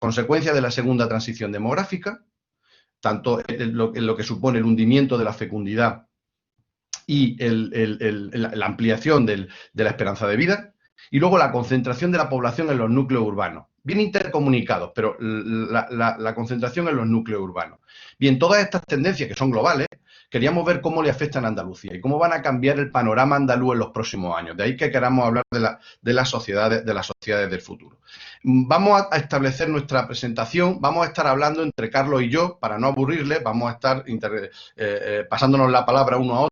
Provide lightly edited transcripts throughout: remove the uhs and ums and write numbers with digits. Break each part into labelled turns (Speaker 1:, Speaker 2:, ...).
Speaker 1: consecuencia de la segunda transición demográfica, tanto en lo que supone el hundimiento de la fecundidad y la ampliación de la esperanza de vida, y luego la concentración de la población en los núcleos urbanos. Bien intercomunicados, pero la concentración en los núcleos urbanos. Bien, todas estas tendencias que son globales, queríamos ver cómo le afectan a Andalucía y cómo van a cambiar el panorama andaluz en los próximos años. De ahí que queramos hablar de las sociedades del futuro. Vamos a establecer nuestra presentación, vamos a estar hablando entre Carlos y yo, para no aburrirles, vamos a estar pasándonos la palabra uno a otro.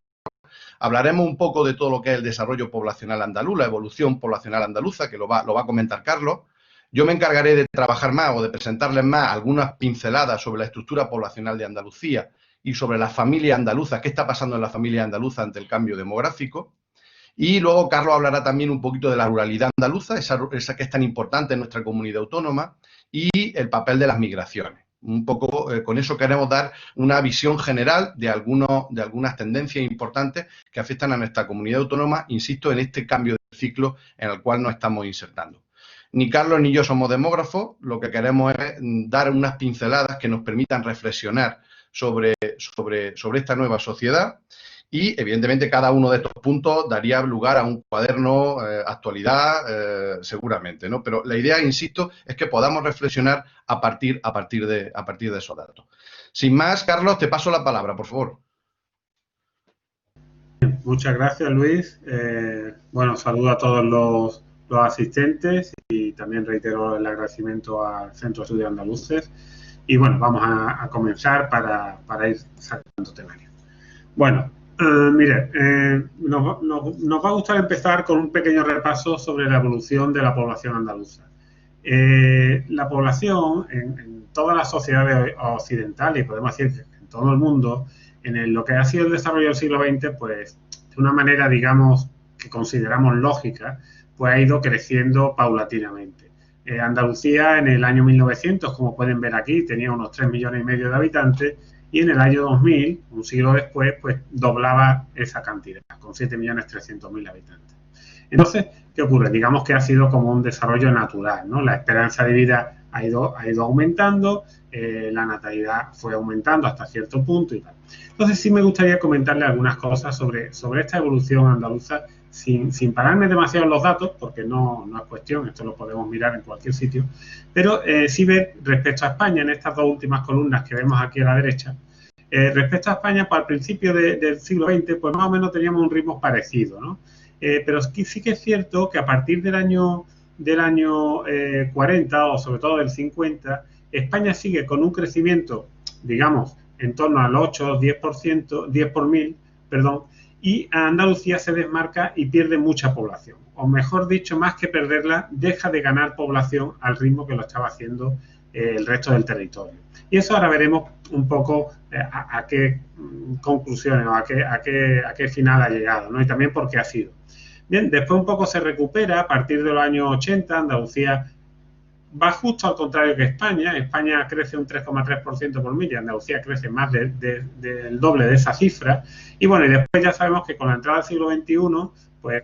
Speaker 1: Hablaremos un poco de todo lo que es el desarrollo poblacional andaluz, la evolución poblacional andaluza, que lo va a comentar Carlos. Yo me encargaré de trabajar más o de presentarles más algunas pinceladas sobre la estructura poblacional de Andalucía y sobre las familias andaluzas, qué está pasando en la familia andaluza ante el cambio demográfico. Y luego Carlos hablará también un poquito de la ruralidad andaluza, esa que es tan importante en nuestra comunidad autónoma, y el papel de las migraciones. Un poco con eso queremos dar una visión general de algunas tendencias importantes que afectan a nuestra comunidad autónoma, insisto, en este cambio de ciclo en el cual nos estamos insertando. Ni Carlos ni yo somos demógrafos, lo que queremos es dar unas pinceladas que nos permitan reflexionar sobre esta nueva sociedad y, evidentemente, cada uno de estos puntos daría lugar a un cuaderno actualidad, seguramente, ¿no? Pero la idea, insisto, es que podamos reflexionar a partir de esos datos. Sin más, Carlos, te paso la palabra, por favor.
Speaker 2: Muchas gracias, Luis. Bueno, saludo a todos los asistentes y también reitero el agradecimiento al Centro de Estudios Andaluces. Y bueno, vamos a comenzar para ir sacando temario. Bueno, mire, nos va a gustar empezar con un pequeño repaso sobre la evolución de la población andaluza. La población en todas las sociedades occidentales, y podemos decir que en todo el mundo, en lo que ha sido el desarrollo del siglo XX, pues de una manera, digamos, que consideramos lógica, pues ha ido creciendo paulatinamente. Andalucía en el año 1900, como pueden ver aquí, tenía unos 3,5 millones de habitantes y en el año 2000, un siglo después, pues doblaba esa cantidad, con 7,3 millones habitantes. Entonces, ¿qué ocurre? Digamos que ha sido como un desarrollo natural, ¿no? La esperanza de vida ha ido aumentando, la natalidad fue aumentando hasta cierto punto y tal. Entonces, sí me gustaría comentarle algunas cosas sobre esta evolución andaluza sin pararme demasiado en los datos, porque no es cuestión, esto lo podemos mirar en cualquier sitio, pero sí ver respecto a España, en estas dos últimas columnas que vemos aquí a la derecha, respecto a España, pues al principio del siglo XX, pues más o menos teníamos un ritmo parecido, ¿no? Pero sí que es cierto que a partir del año 40 o sobre todo del 50, España sigue con un crecimiento, digamos, en torno al 8 o 10%, 10 por mil, perdón, y Andalucía se desmarca y pierde mucha población. O mejor dicho, más que perderla, deja de ganar población al ritmo que lo estaba haciendo el resto del territorio. Y eso ahora veremos un poco a qué conclusiones o a qué final ha llegado, ¿no? Y también por qué ha sido. Bien, después un poco se recupera a partir de los años 80, Andalucía va justo al contrario que España. España crece un 3,3% por mil y Andalucía crece más del doble de esa cifra. Y bueno, y después ya sabemos que con la entrada del siglo XXI, pues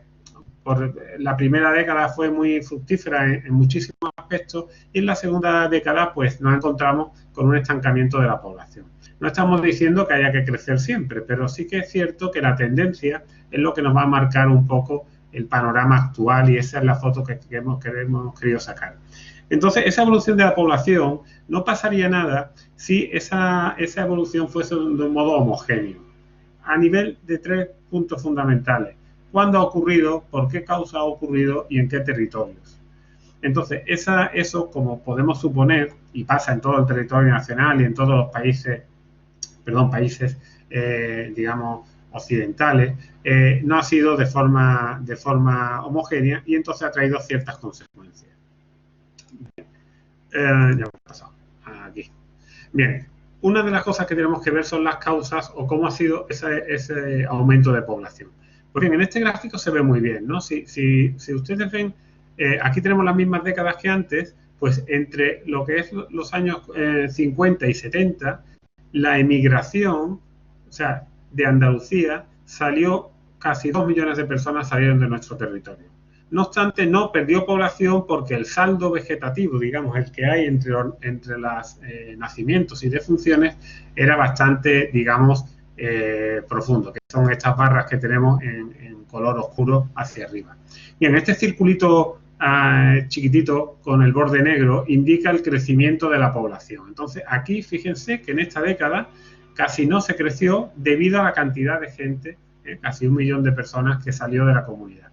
Speaker 2: por la primera década fue muy fructífera en muchísimos aspectos y en la segunda década pues nos encontramos con un estancamiento de la población. No estamos diciendo que haya que crecer siempre, pero sí que es cierto que la tendencia es lo que nos va a marcar un poco el panorama actual y esa es la foto que hemos querido sacar. Entonces, esa evolución de la población no pasaría nada si esa evolución fuese de un modo homogéneo, a nivel de 3 puntos fundamentales. ¿Cuándo ha ocurrido? ¿Por qué causa ha ocurrido? ¿Y en qué territorios? Entonces, eso, como podemos suponer, y pasa en todo el territorio nacional y en todos los países, digamos, occidentales, no ha sido de forma homogénea y entonces ha traído ciertas consecuencias. Ya hemos pasado aquí. Bien, una de las cosas que tenemos que ver son las causas o cómo ha sido ese aumento de población. Pues bien, en este gráfico se ve muy bien, ¿no? Si ustedes ven, aquí tenemos las mismas décadas que antes, pues entre lo que es los años 50 y 70, la emigración, o sea, de Andalucía, salió casi 2 millones de personas salieron de nuestro territorio. No obstante, no perdió población porque el saldo vegetativo, digamos, el que hay entre los nacimientos y defunciones, era bastante, digamos, profundo, que son estas barras que tenemos en color oscuro hacia arriba. Bien, este circulito chiquitito con el borde negro indica el crecimiento de la población. Entonces, aquí fíjense que en esta década casi no se creció debido a la cantidad de gente, casi 1 millón de personas que salió de la comunidad.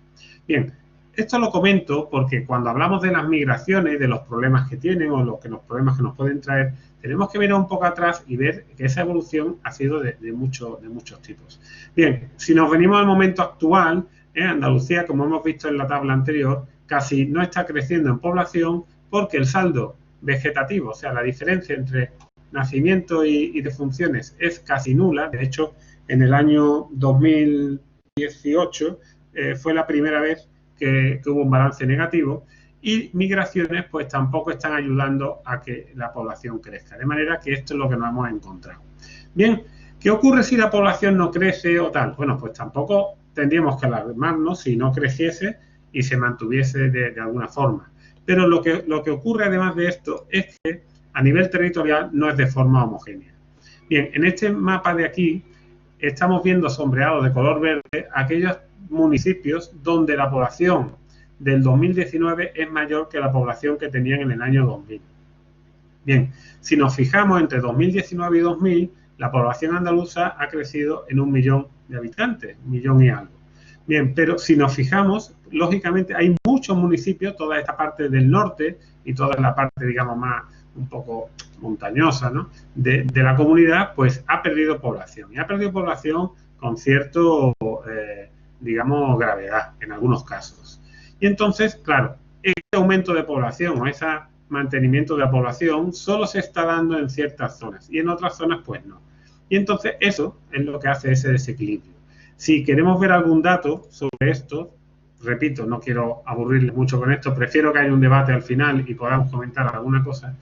Speaker 2: Bien, esto lo comento porque cuando hablamos de las migraciones, de los problemas que tienen o los problemas que nos pueden traer, tenemos que mirar un poco atrás y ver que esa evolución ha sido de muchos tipos. Bien, si nos venimos al momento actual, Andalucía, como hemos visto en la tabla anterior, casi no está creciendo en población porque el saldo vegetativo, o sea, la diferencia entre nacimiento y defunciones es casi nula. De hecho, en el año 2018 fue la primera vez que hubo un balance negativo, y migraciones pues tampoco están ayudando a que la población crezca. De manera que esto es lo que nos hemos encontrado. Bien, ¿qué ocurre si la población no crece o tal? Bueno, pues tampoco tendríamos que alarmarnos si no creciese y se mantuviese de alguna forma. Pero lo que ocurre además de esto es que a nivel territorial no es de forma homogénea. Bien, en este mapa de aquí estamos viendo sombreados de color verde aquellos municipios donde la población del 2019 es mayor que la población que tenían en el año 2000. Bien, si nos fijamos entre 2019 y 2000, la población andaluza ha crecido en 1 millón de habitantes, 1 millón y algo. Bien, pero si nos fijamos, lógicamente hay muchos municipios, toda esta parte del norte y toda la parte, digamos, más un poco montañosa, ¿no?, de la comunidad, pues ha perdido población. Y ha perdido población con cierto, digamos, gravedad en algunos casos. Y entonces, claro, ese aumento de población o ese mantenimiento de la población solo se está dando en ciertas zonas y en otras zonas pues no. Y entonces eso es lo que hace ese desequilibrio. Si queremos ver algún dato sobre esto, repito, no quiero aburrirles mucho con esto, prefiero que haya un debate al final y podamos comentar alguna cosa.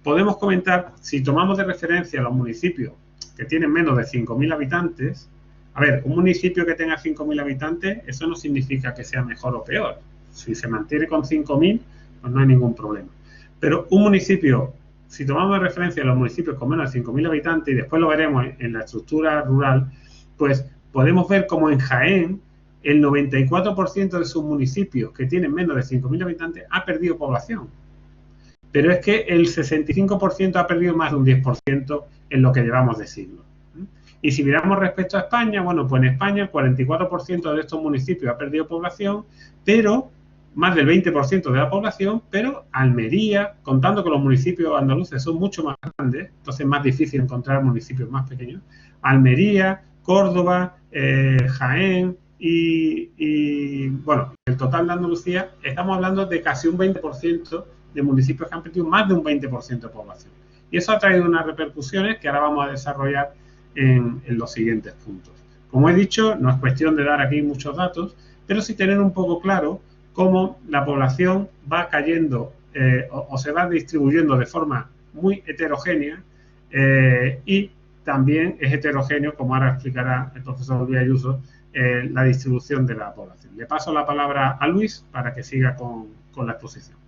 Speaker 2: Podemos comentar, si tomamos de referencia los municipios que tienen menos de 5.000 habitantes, a ver, un municipio que tenga 5.000 habitantes, eso no significa que sea mejor o peor. Si se mantiene con 5.000, pues no hay ningún problema. Pero un municipio, si tomamos de referencia los municipios con menos de 5.000 habitantes, y después lo veremos en la estructura rural, pues podemos ver como en Jaén, el 94% de sus municipios que tienen menos de 5.000 habitantes ha perdido población. Pero es que el 65% ha perdido más de un 10% en lo que llevamos de siglo. Y si miramos respecto a España, bueno, pues en España el 44% de estos municipios ha perdido población, pero más del 20% de la población, pero Almería, contando que los municipios andaluces son mucho más grandes, entonces es más difícil encontrar municipios más pequeños, Almería, Córdoba, Jaén y bueno, el total de Andalucía, estamos hablando de casi un 20% de municipios que han perdido más de un 20% de población. Y eso ha traído unas repercusiones que ahora vamos a desarrollar en los siguientes puntos. Como he dicho, no es cuestión de dar aquí muchos datos, pero sí tener un poco claro cómo la población va cayendo o se va distribuyendo de forma muy heterogénea y también es heterogéneo, como ahora explicará el profesor Luis Ayuso, la distribución de la población. Le paso la palabra a Luis para que siga con la exposición.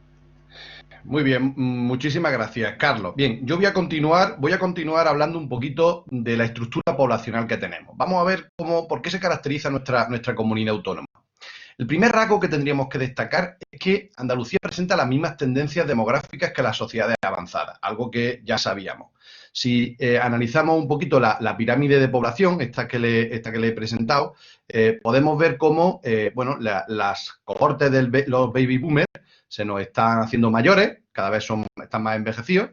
Speaker 1: Muy bien, muchísimas gracias, Carlos. Bien, yo voy a continuar hablando un poquito de la estructura poblacional que tenemos. Vamos a ver por qué se caracteriza nuestra comunidad autónoma. El primer rasgo que tendríamos que destacar es que Andalucía presenta las mismas tendencias demográficas que las sociedades avanzadas, algo que ya sabíamos. Si analizamos un poquito la pirámide de población, esta que le he presentado, podemos ver cómo bueno, las cohortes de los baby boomers se nos están haciendo mayores, cada vez están más envejecidos,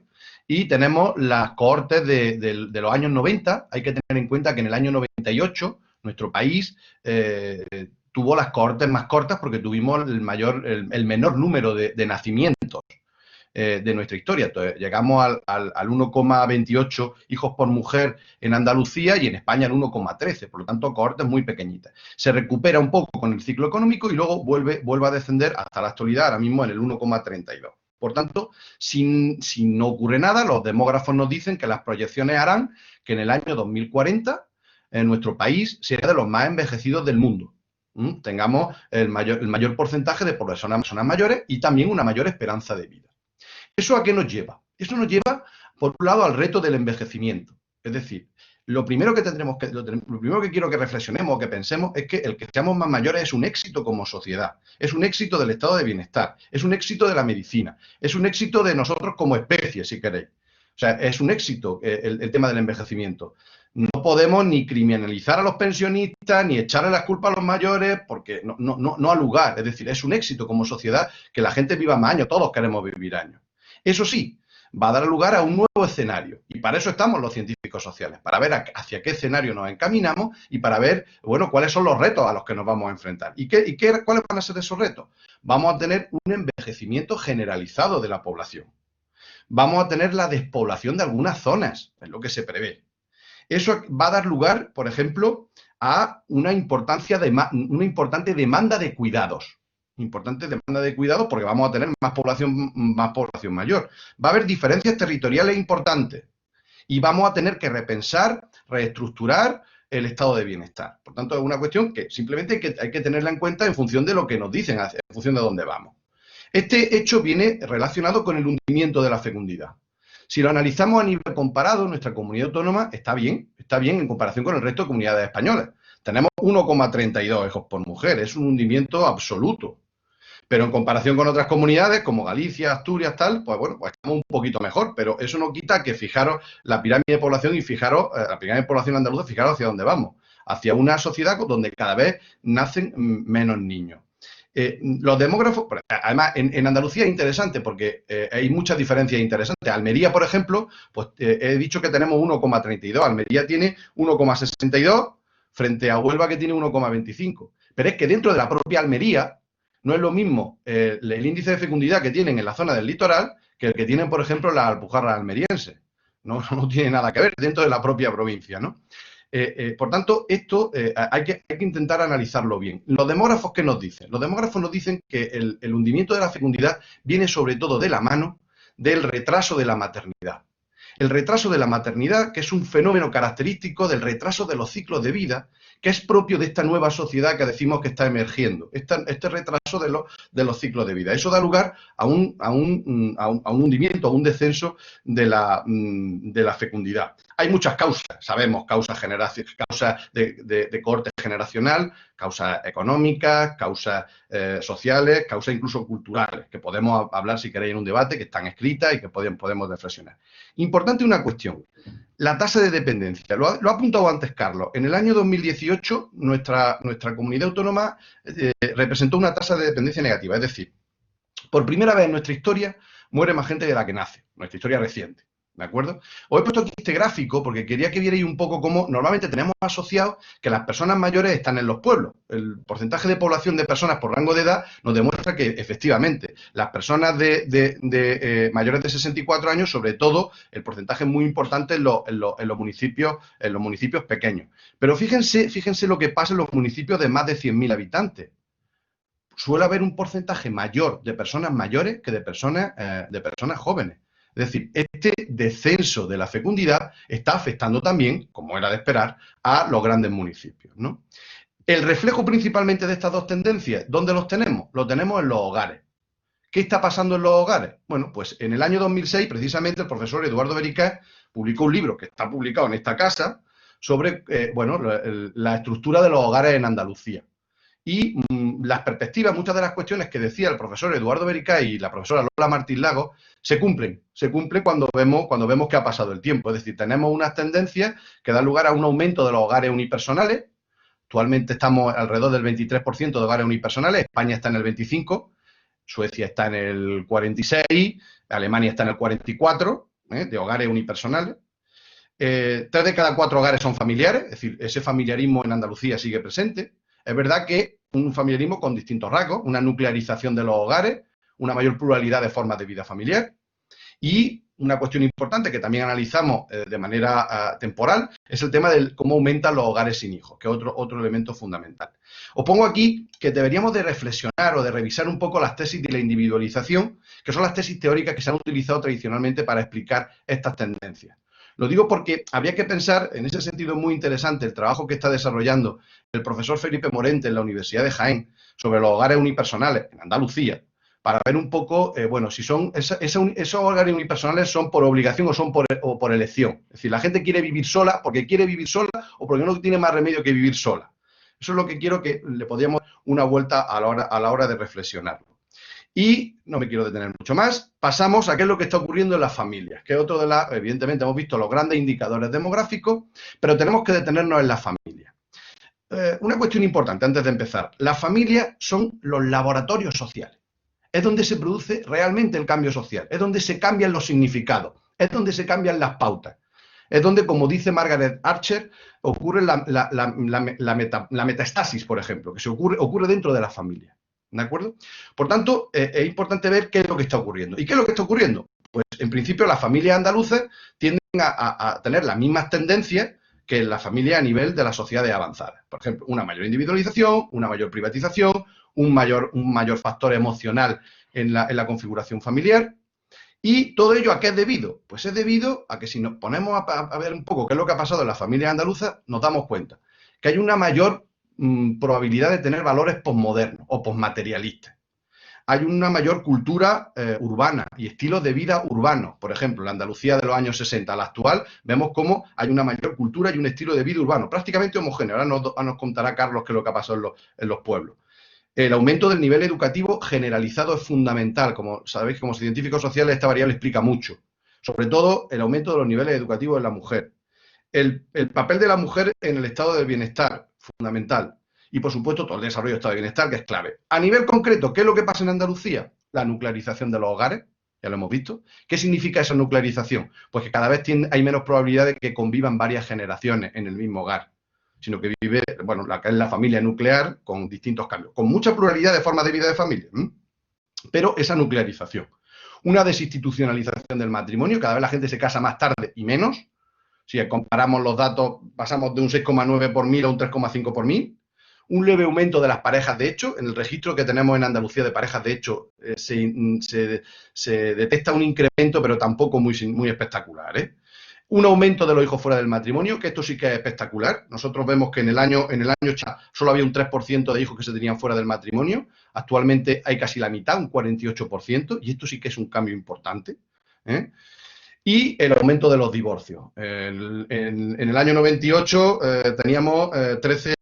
Speaker 1: y tenemos las cohortes de los años 90. Hay que tener en cuenta que en el año 98 nuestro país tuvo las cohortes más cortas porque tuvimos el menor número de nacimientos de nuestra historia. Entonces, llegamos al 1,28 hijos por mujer en Andalucía y en España al 1,13, por lo tanto, cohortes muy pequeñitas. Se recupera un poco con el ciclo económico y luego vuelve a descender hasta la actualidad, ahora mismo en el 1,32. Por tanto, si no ocurre nada, los demógrafos nos dicen que las proyecciones harán que en el año 2040 nuestro país sea de los más envejecidos del mundo. tengamos el mayor porcentaje de personas mayores y también una mayor esperanza de vida. ¿Eso a qué nos lleva? Eso nos lleva, por un lado, al reto del envejecimiento. Es decir, lo primero que quiero que reflexionemos o que pensemos es que el que seamos más mayores es un éxito como sociedad, es un éxito del estado de bienestar, es un éxito de la medicina, es un éxito de nosotros como especie, si queréis. O sea, es un éxito el tema del envejecimiento. No podemos ni criminalizar a los pensionistas, ni echarle las culpas a los mayores, porque no ha lugar. Es decir, es un éxito como sociedad que la gente viva más años, todos queremos vivir años. Eso sí, va a dar lugar a un nuevo escenario. Y para eso estamos los científicos sociales, para ver hacia qué escenario nos encaminamos y para ver, bueno, cuáles son los retos a los que nos vamos a enfrentar. ¿Cuáles van a ser esos retos? Vamos a tener un envejecimiento generalizado de la población. Vamos a tener la despoblación de algunas zonas, es lo que se prevé. Eso va a dar lugar, por ejemplo, a una importante demanda de cuidados. Importante demanda de cuidados porque vamos a tener más población mayor. Va a haber diferencias territoriales importantes y vamos a tener que repensar, reestructurar el estado de bienestar. Por tanto, es una cuestión que simplemente hay que tenerla en cuenta en función de lo que nos dicen, en función de dónde vamos. Este hecho viene relacionado con el hundimiento de la fecundidad. Si lo analizamos a nivel comparado, nuestra comunidad autónoma está bien en comparación con el resto de comunidades españolas. Tenemos 1,32 hijos por mujer, es un hundimiento absoluto. Pero en comparación con otras comunidades, como Galicia, Asturias, tal, pues bueno, pues estamos un poquito mejor. Pero eso no quita que fijaros la pirámide de población y fijaros, la pirámide de población andaluza, fijaros hacia dónde vamos. Hacia una sociedad donde cada vez nacen menos niños. Los demógrafos, además en Andalucía es interesante porque hay muchas diferencias interesantes. Almería, por ejemplo, pues he dicho que tenemos 1,32. Almería tiene 1,62 frente a Huelva que tiene 1,25. Pero es que dentro de la propia Almería no es lo mismo el índice de fecundidad que tienen en la zona del litoral que el que tienen, por ejemplo, las alpujarras almerienses. No tiene nada que ver dentro de la propia provincia, ¿no? Por tanto, esto hay que intentar analizarlo bien. ¿Los demógrafos qué nos dicen? Los demógrafos nos dicen que el hundimiento de la fecundidad viene sobre todo de la mano del retraso de la maternidad. El retraso de la maternidad, que es un fenómeno característico del retraso de los ciclos de vida, que es propio de esta nueva sociedad que decimos que está emergiendo, este retraso de los ciclos de vida. Eso da lugar a un hundimiento, a un descenso de la fecundidad. Hay muchas causas, sabemos, causas de corte generacional, causas económicas, causas sociales, causas incluso culturales, que podemos hablar si queréis en un debate, que están escritas y que podemos reflexionar. Importante una cuestión, la tasa de dependencia. Lo ha apuntado antes Carlos. En el año 2018 nuestra comunidad autónoma representó una tasa de dependencia negativa, es decir, por primera vez en nuestra historia muere más gente de la que nace, nuestra historia reciente. ¿De acuerdo? Os he puesto aquí este gráfico porque quería que vierais un poco cómo normalmente tenemos asociado que las personas mayores están en los pueblos. El porcentaje de población de personas por rango de edad nos demuestra que efectivamente las personas mayores de 64 años, sobre todo, el porcentaje es muy importante en los municipios pequeños. Pero fíjense lo que pasa en los municipios de más de 100.000 habitantes. Suele haber un porcentaje mayor de personas mayores que de personas jóvenes. Es decir, este descenso de la fecundidad está afectando también, como era de esperar, a los grandes municipios, ¿no? El reflejo principalmente de estas dos tendencias, ¿dónde los tenemos? Lo tenemos en los hogares. ¿Qué está pasando en los hogares? Bueno, pues en el año 2006, precisamente, el profesor Eduardo Bericá publicó un libro que está publicado en esta casa sobre la estructura de los hogares en Andalucía. Y las perspectivas, muchas de las cuestiones que decía el profesor Eduardo Bericá y la profesora Lola Martín Lago, se cumplen cuando vemos que ha pasado el tiempo. Es decir, tenemos unas tendencias que dan lugar a un aumento de los hogares unipersonales. Actualmente estamos alrededor del 23% de hogares unipersonales, España está en el 25%, Suecia está en el 46%, Alemania está en el 44% de hogares unipersonales. 3 de cada 4 hogares son familiares, es decir, ese familiarismo en Andalucía sigue presente. Es verdad que un familiarismo con distintos rasgos, una nuclearización de los hogares, una mayor pluralidad de formas de vida familiar y una cuestión importante que también analizamos de manera temporal es el tema de cómo aumentan los hogares sin hijos, que es otro elemento fundamental. Os pongo aquí que deberíamos de reflexionar o de revisar un poco las tesis de la individualización, que son las tesis teóricas que se han utilizado tradicionalmente para explicar estas tendencias. Lo digo porque habría que pensar, en ese sentido muy interesante, el trabajo que está desarrollando el profesor Felipe Morente en la Universidad de Jaén sobre los hogares unipersonales en Andalucía, para ver un poco, bueno, si son esos hogares unipersonales son por obligación o por elección. Es decir, la gente quiere vivir sola porque quiere vivir sola o porque no tiene más remedio que vivir sola. Eso es lo que quiero que le podamos una vuelta a la hora de reflexionarlo. Y no me quiero detener mucho más. Pasamos a qué es lo que está ocurriendo en las familias, que es otro de las, evidentemente hemos visto los grandes indicadores demográficos, pero tenemos que detenernos en las familias. Una cuestión importante antes de empezar. Las familias son los laboratorios sociales. Es donde se produce realmente el cambio social, es donde se cambian los significados, es donde se cambian las pautas. Es donde, como dice Margaret Archer, ocurre la metastasis, por ejemplo, que ocurre dentro de la familia. ¿De acuerdo? Por tanto, es importante ver qué es lo que está ocurriendo. ¿Y qué es lo que está ocurriendo? Pues, en principio, las familias andaluzas tienden a tener las mismas tendencias que la familia a nivel de las sociedades avanzadas. Por ejemplo, una mayor individualización, una mayor privatización, un mayor factor emocional en la configuración familiar. ¿Y todo ello a qué es debido? Pues es debido a que si nos ponemos a ver un poco qué es lo que ha pasado en las familias andaluzas, nos damos cuenta que hay una mayor probabilidad de tener valores posmodernos o posmaterialistas. Hay una mayor cultura urbana y estilos de vida urbanos. Por ejemplo, la Andalucía de los años 60 a la actual, vemos cómo hay una mayor cultura y un estilo de vida urbano, prácticamente homogéneo. Ahora nos contará Carlos qué es lo que ha pasado en los pueblos. El aumento del nivel educativo generalizado es fundamental. Como sabéis, como científicos sociales, esta variable explica mucho. Sobre todo, el aumento de los niveles educativos de la mujer. El papel de la mujer en el estado del bienestar, fundamental. Y, por supuesto, todo el desarrollo del estado de bienestar, que es clave. A nivel concreto, ¿qué es lo que pasa en Andalucía? La nuclearización de los hogares, ya lo hemos visto. ¿Qué significa esa nuclearización? Pues que cada vez hay menos probabilidad de que convivan varias generaciones en el mismo hogar, sino que vive, bueno, es la familia nuclear con distintos cambios, con mucha pluralidad de formas de vida de familia, pero esa nuclearización. Una desinstitucionalización del matrimonio, cada vez la gente se casa más tarde y menos. Si comparamos los datos, pasamos de un 6,9 por mil a un 3,5 por mil. Un leve aumento de las parejas de hecho. En el registro que tenemos en Andalucía de parejas de hecho se detecta un incremento, pero tampoco muy espectacular, Un aumento de los hijos fuera del matrimonio, que esto sí que es espectacular. Nosotros vemos que en el año solo había un 3% de hijos que se tenían fuera del matrimonio. Actualmente hay casi la mitad, un 48%, y esto sí que es un cambio importante. Y el aumento de los divorcios. En el año 98 teníamos 13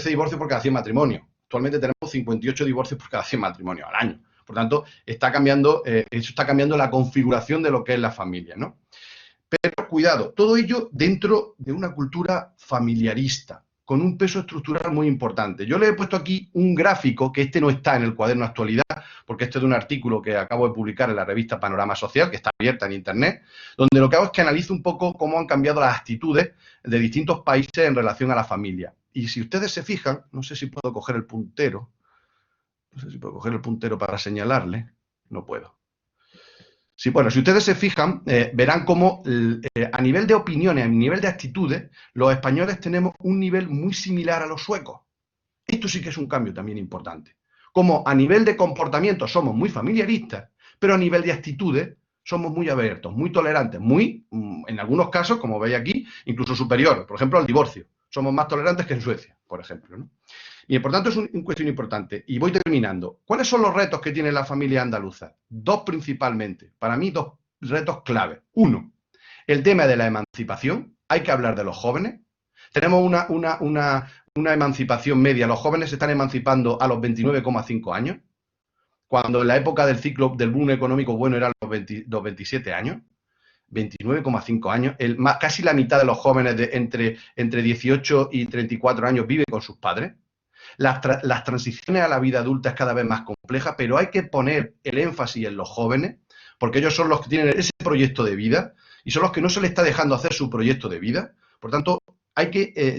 Speaker 1: divorcios por cada 100 matrimonios. Actualmente tenemos 58 divorcios por cada 100 matrimonios al año. Por tanto, eso está cambiando la configuración de lo que es la familia, ¿no? Pero cuidado, todo ello dentro de una cultura familiarista, con un peso estructural muy importante. Yo le he puesto aquí un gráfico, que este no está en el cuaderno Actualidad, porque este es de un artículo que acabo de publicar en la revista Panorama Social, que está abierta en Internet, donde lo que hago es que analizo un poco cómo han cambiado las actitudes de distintos países en relación a la familia. Y si ustedes se fijan, no sé si puedo coger el puntero, para señalarle, no puedo. Sí, bueno, si ustedes se fijan, verán cómo a nivel de opiniones, a nivel de actitudes, los españoles tenemos un nivel muy similar a los suecos. Esto sí que es un cambio también importante. Como a nivel de comportamiento somos muy familiaristas, pero a nivel de actitudes somos muy abiertos, muy tolerantes, en algunos casos, como veis aquí, incluso superior, por ejemplo, al divorcio. Somos más tolerantes que en Suecia, por ejemplo, ¿no? Y por tanto es una cuestión importante. Y voy terminando. ¿Cuáles son los retos que tiene la familia andaluza? Dos principalmente. Para mí, dos retos clave. Uno, el tema de la emancipación. Hay que hablar de los jóvenes. Tenemos una emancipación media. Los jóvenes se están emancipando a los 29,5 años, cuando en la época del ciclo del boom económico bueno eran los 27 años. 29,5 años. Casi la mitad de los jóvenes entre 18 y 34 años vive con sus padres. Las transiciones a la vida adulta es cada vez más compleja, pero hay que poner el énfasis en los jóvenes, porque ellos son los que tienen ese proyecto de vida y son los que no se les está dejando hacer su proyecto de vida. Por tanto,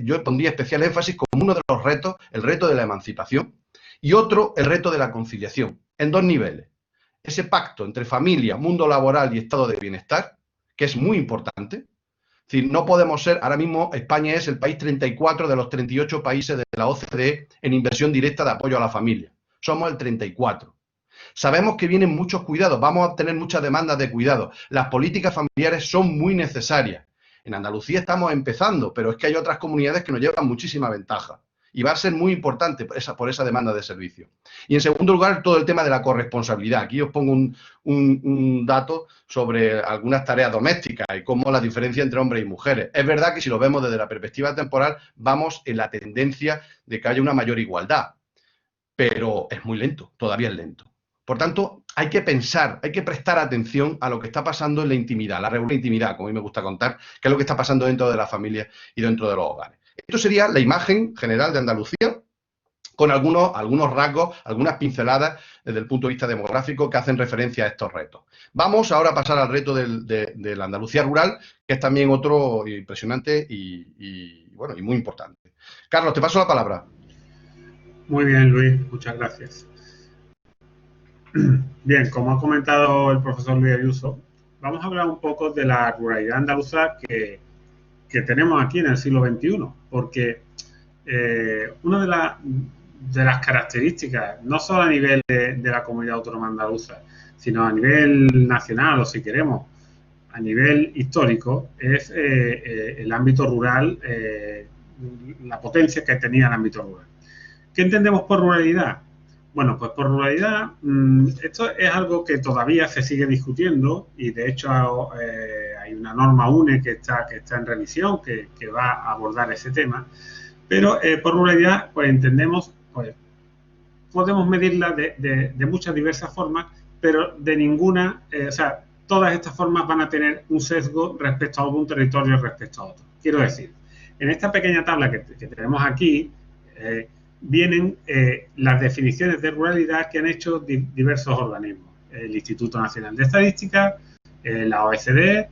Speaker 1: yo pondría especial énfasis como uno de los retos, el reto de la emancipación, y otro, el reto de la conciliación, en dos niveles. Ese pacto entre familia, mundo laboral y estado de bienestar, que es muy importante. Es decir, no podemos ser, ahora mismo España es el país 34 de los 38 países de la OCDE en inversión directa de apoyo a la familia. Somos el 34. Sabemos que vienen muchos cuidados, vamos a tener muchas demandas de cuidado. Las políticas familiares son muy necesarias. En Andalucía estamos empezando, pero es que hay otras comunidades que nos llevan muchísima ventaja. Y va a ser muy importante por esa demanda de servicio. Y en segundo lugar, todo el tema de la corresponsabilidad. Aquí os pongo un dato sobre algunas tareas domésticas y cómo la diferencia entre hombres y mujeres. Es verdad que si lo vemos desde la perspectiva temporal, vamos en la tendencia de que haya una mayor igualdad. Pero es muy lento, todavía es lento. Por tanto, hay que pensar, hay que prestar atención a lo que está pasando en la intimidad, la revolución de intimidad, como a mí me gusta contar, que es lo que está pasando dentro de la familia y dentro de los hogares. Esto sería la imagen general de Andalucía, con algunos rasgos, algunas pinceladas desde el punto de vista demográfico que hacen referencia a estos retos. Vamos ahora a pasar al reto de la Andalucía rural, que es también otro impresionante y muy importante. Carlos, te paso la palabra.
Speaker 2: Muy bien, Luis, muchas gracias. Bien, como ha comentado el profesor Luis Ayuso, vamos a hablar un poco de la ruralidad andaluza que tenemos aquí en el siglo XXI, porque una de las características, no solo a nivel de la comunidad autónoma andaluza, sino a nivel nacional o, si queremos, a nivel histórico, es el ámbito rural, la potencia que tenía el ámbito rural. ¿Qué entendemos por ruralidad? Bueno, pues por ruralidad, esto es algo que todavía se sigue discutiendo y de hecho hay una norma UNE que está en revisión que va a abordar ese tema, pero por ruralidad pues entendemos, pues podemos medirla de muchas diversas formas, pero de ninguna, o sea, todas estas formas van a tener un sesgo respecto a algún territorio respecto a otro. Quiero decir, en esta pequeña tabla que tenemos aquí, vienen las definiciones de ruralidad que han hecho diversos organismos. El Instituto Nacional de Estadística, la OECD,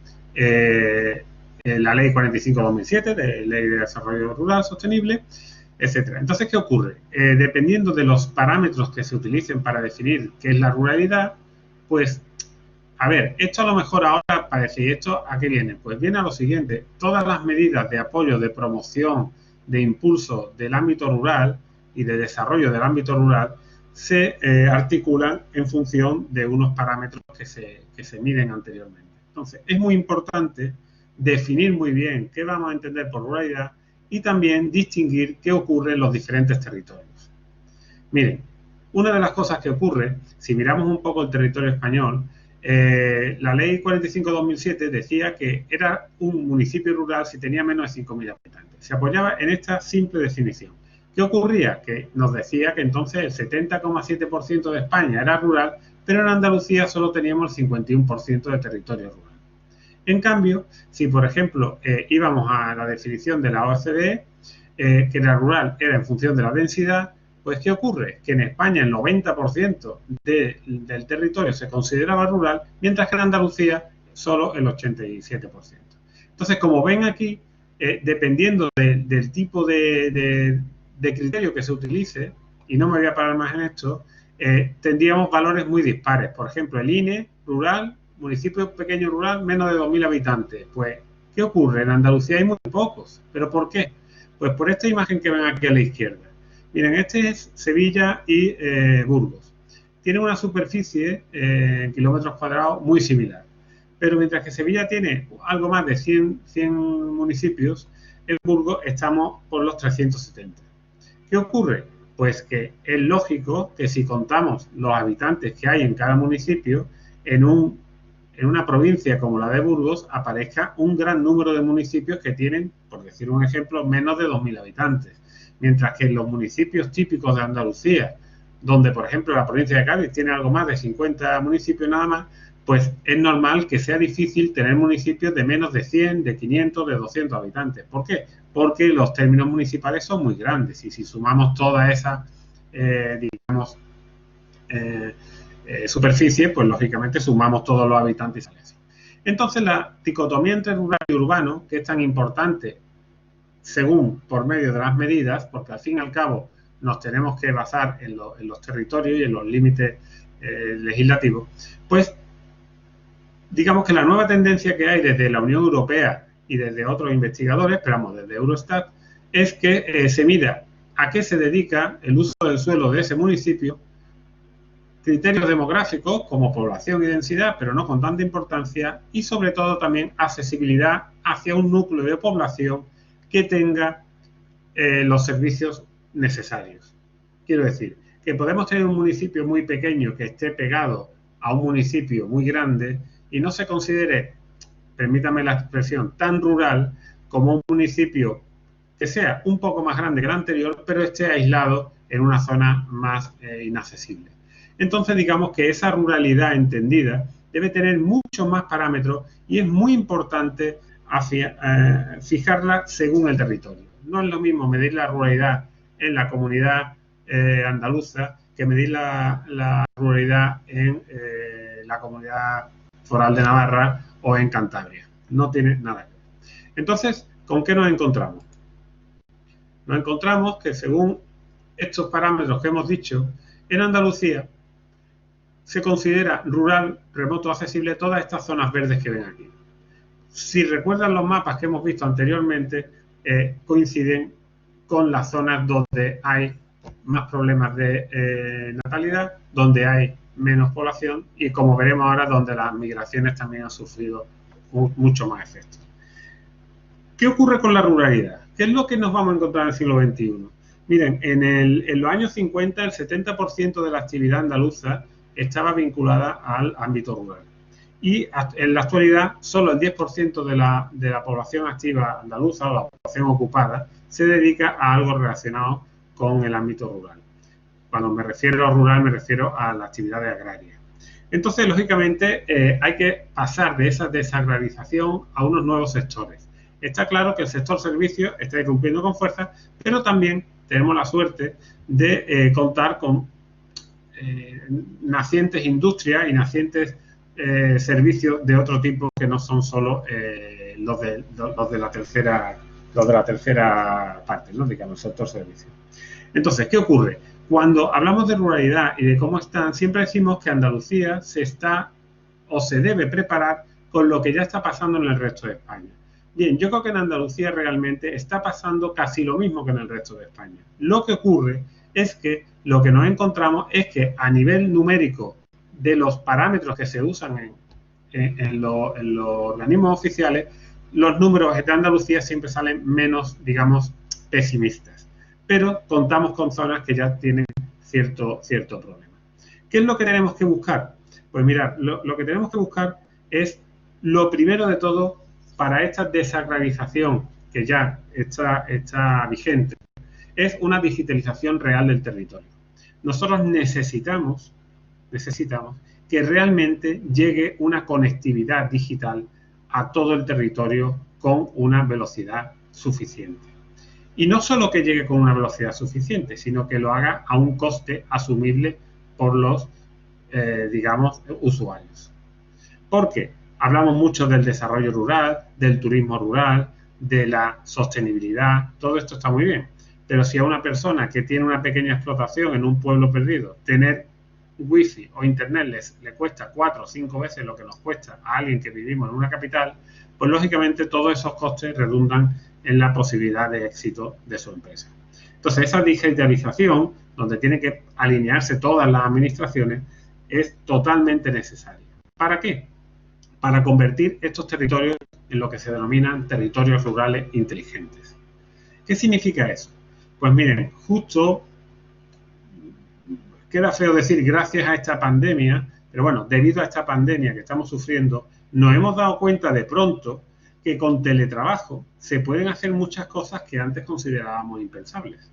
Speaker 2: la Ley 45/2007, de Ley de Desarrollo Rural Sostenible, etcétera. Entonces, ¿qué ocurre? Dependiendo de los parámetros que se utilicen para definir qué es la ruralidad, pues, a ver, esto a lo mejor ahora parece, ¿y esto a qué viene? Pues viene a lo siguiente: todas las medidas de apoyo, de promoción, de impulso del ámbito rural y de desarrollo del ámbito rural se articulan en función de unos parámetros que se miden anteriormente. Entonces, es muy importante definir muy bien qué vamos a entender por ruralidad y también distinguir qué ocurre en los diferentes territorios. Miren, una de las cosas que ocurre, si miramos un poco el territorio español, la Ley 45/2007 decía que era un municipio rural si tenía menos de 5.000 habitantes. Se apoyaba en esta simple definición. ¿Qué ocurría? Que nos decía que entonces el 70,7% de España era rural, pero en Andalucía solo teníamos el 51% de territorio rural. En cambio, si por ejemplo íbamos a la definición de la OCDE, que la rural era en función de la densidad, pues ¿qué ocurre? Que en España el 90% del territorio se consideraba rural, mientras que en Andalucía solo el 87%. Entonces, como ven aquí, dependiendo del tipo de criterio que se utilice, y no me voy a parar más en esto, tendríamos valores muy dispares. Por ejemplo, el INE rural, municipio pequeño rural, menos de 2.000 habitantes. Pues, ¿qué ocurre? En Andalucía hay muy pocos. ¿Pero por qué? Pues por esta imagen que ven aquí a la izquierda. Miren, este es Sevilla y Burgos. Tienen una superficie en kilómetros cuadrados muy similar. Pero mientras que Sevilla tiene algo más de 100 municipios, en Burgos estamos por los 370. ¿Qué ocurre? Pues que es lógico que si contamos los habitantes que hay en cada municipio, en una provincia como la de Burgos aparezca un gran número de municipios que tienen, por decir un ejemplo, menos de 2.000 habitantes. Mientras que en los municipios típicos de Andalucía, donde por ejemplo la provincia de Cádiz tiene algo más de 50 municipios nada más, pues es normal que sea difícil tener municipios de menos de 100, de 500, de 200 habitantes. ¿Por qué? Porque los términos municipales son muy grandes y si sumamos toda esa, superficie, pues lógicamente sumamos todos los habitantes. Entonces la dicotomía entre rural y urbano, que es tan importante según por medio de las medidas, porque al fin y al cabo nos tenemos que basar en los territorios y en los límites legislativos, pues digamos que la nueva tendencia que hay desde la Unión Europea y desde otros investigadores, esperamos desde Eurostat, es que se mida a qué se dedica el uso del suelo de ese municipio criterios demográficos como población y densidad, pero no con tanta importancia, y sobre todo también accesibilidad hacia un núcleo de población que tenga los servicios necesarios. Quiero decir, que podemos tener un municipio muy pequeño que esté pegado a un municipio muy grande y no se considere, permítame la expresión, tan rural como un municipio que sea un poco más grande que el anterior, pero esté aislado en una zona más inaccesible. Entonces, digamos que esa ruralidad entendida debe tener muchos más parámetros y es muy importante fijarla según el territorio. No es lo mismo medir la ruralidad en la comunidad andaluza que medir la ruralidad en la comunidad foral de Navarra o en Cantabria. No tiene nada que ver. Entonces, ¿con qué nos encontramos? Nos encontramos que según estos parámetros que hemos dicho, en Andalucía se considera rural, remoto, accesible todas estas zonas verdes que ven aquí. Si recuerdan los mapas que hemos visto anteriormente, coinciden con las zonas donde hay más problemas de natalidad, donde hay menos población y, como veremos ahora, donde las migraciones también han sufrido mucho más efectos. ¿Qué ocurre con la ruralidad? ¿Qué es lo que nos vamos a encontrar en el siglo XXI? Miren, en los años 50 el 70% de la actividad andaluza estaba vinculada al ámbito rural. Y en la actualidad solo el 10% de la población activa andaluza o la población ocupada se dedica a algo relacionado con el ámbito rural. Cuando me refiero a rural me refiero a la actividad agraria. Entonces, lógicamente, hay que pasar de esa desagrarización a unos nuevos sectores. Está claro que el sector servicios está irrumpiendo con fuerza, pero también tenemos la suerte de contar con nacientes industrias y nacientes servicios de otro tipo que no son solo los de la tercera parte, ¿no? Digamos, el sector servicios. Entonces, ¿qué ocurre? Cuando hablamos de ruralidad y de cómo están, siempre decimos que Andalucía se está o se debe preparar con lo que ya está pasando en el resto de España. Bien, yo creo que en Andalucía realmente está pasando casi lo mismo que en el resto de España. Lo que ocurre es que lo que nos encontramos es que a nivel numérico de los parámetros que se usan en los organismos oficiales, los números de Andalucía siempre salen menos, digamos, pesimistas. Pero contamos con zonas que ya tienen cierto problema. ¿Qué es lo que tenemos que buscar? Pues mirad, lo que tenemos que buscar es, lo primero de todo, para esta desagrarización que ya está vigente, es una digitalización real del territorio. Nosotros necesitamos que realmente llegue una conectividad digital a todo el territorio con una velocidad suficiente. Y no solo que llegue con una velocidad suficiente, sino que lo haga a un coste asumible por los, digamos, usuarios. ¿Por qué? Hablamos mucho del desarrollo rural, del turismo rural, de la sostenibilidad, todo esto está muy bien. Pero si a una persona que tiene una pequeña explotación en un pueblo perdido, tener wifi o internet le cuesta 4 o 5 veces lo que nos cuesta a alguien que vivimos en una capital, pues lógicamente todos esos costes redundan en la posibilidad de éxito de su empresa. Entonces, esa digitalización, donde tienen que alinearse todas las administraciones, es totalmente necesaria. ¿Para qué? Para convertir estos territorios en lo que se denominan territorios rurales inteligentes. ¿Qué significa eso? Pues miren, justo, queda feo decir gracias a esta pandemia, pero bueno, debido a esta pandemia que estamos sufriendo, nos hemos dado cuenta de pronto que con teletrabajo se pueden hacer muchas cosas que antes considerábamos impensables.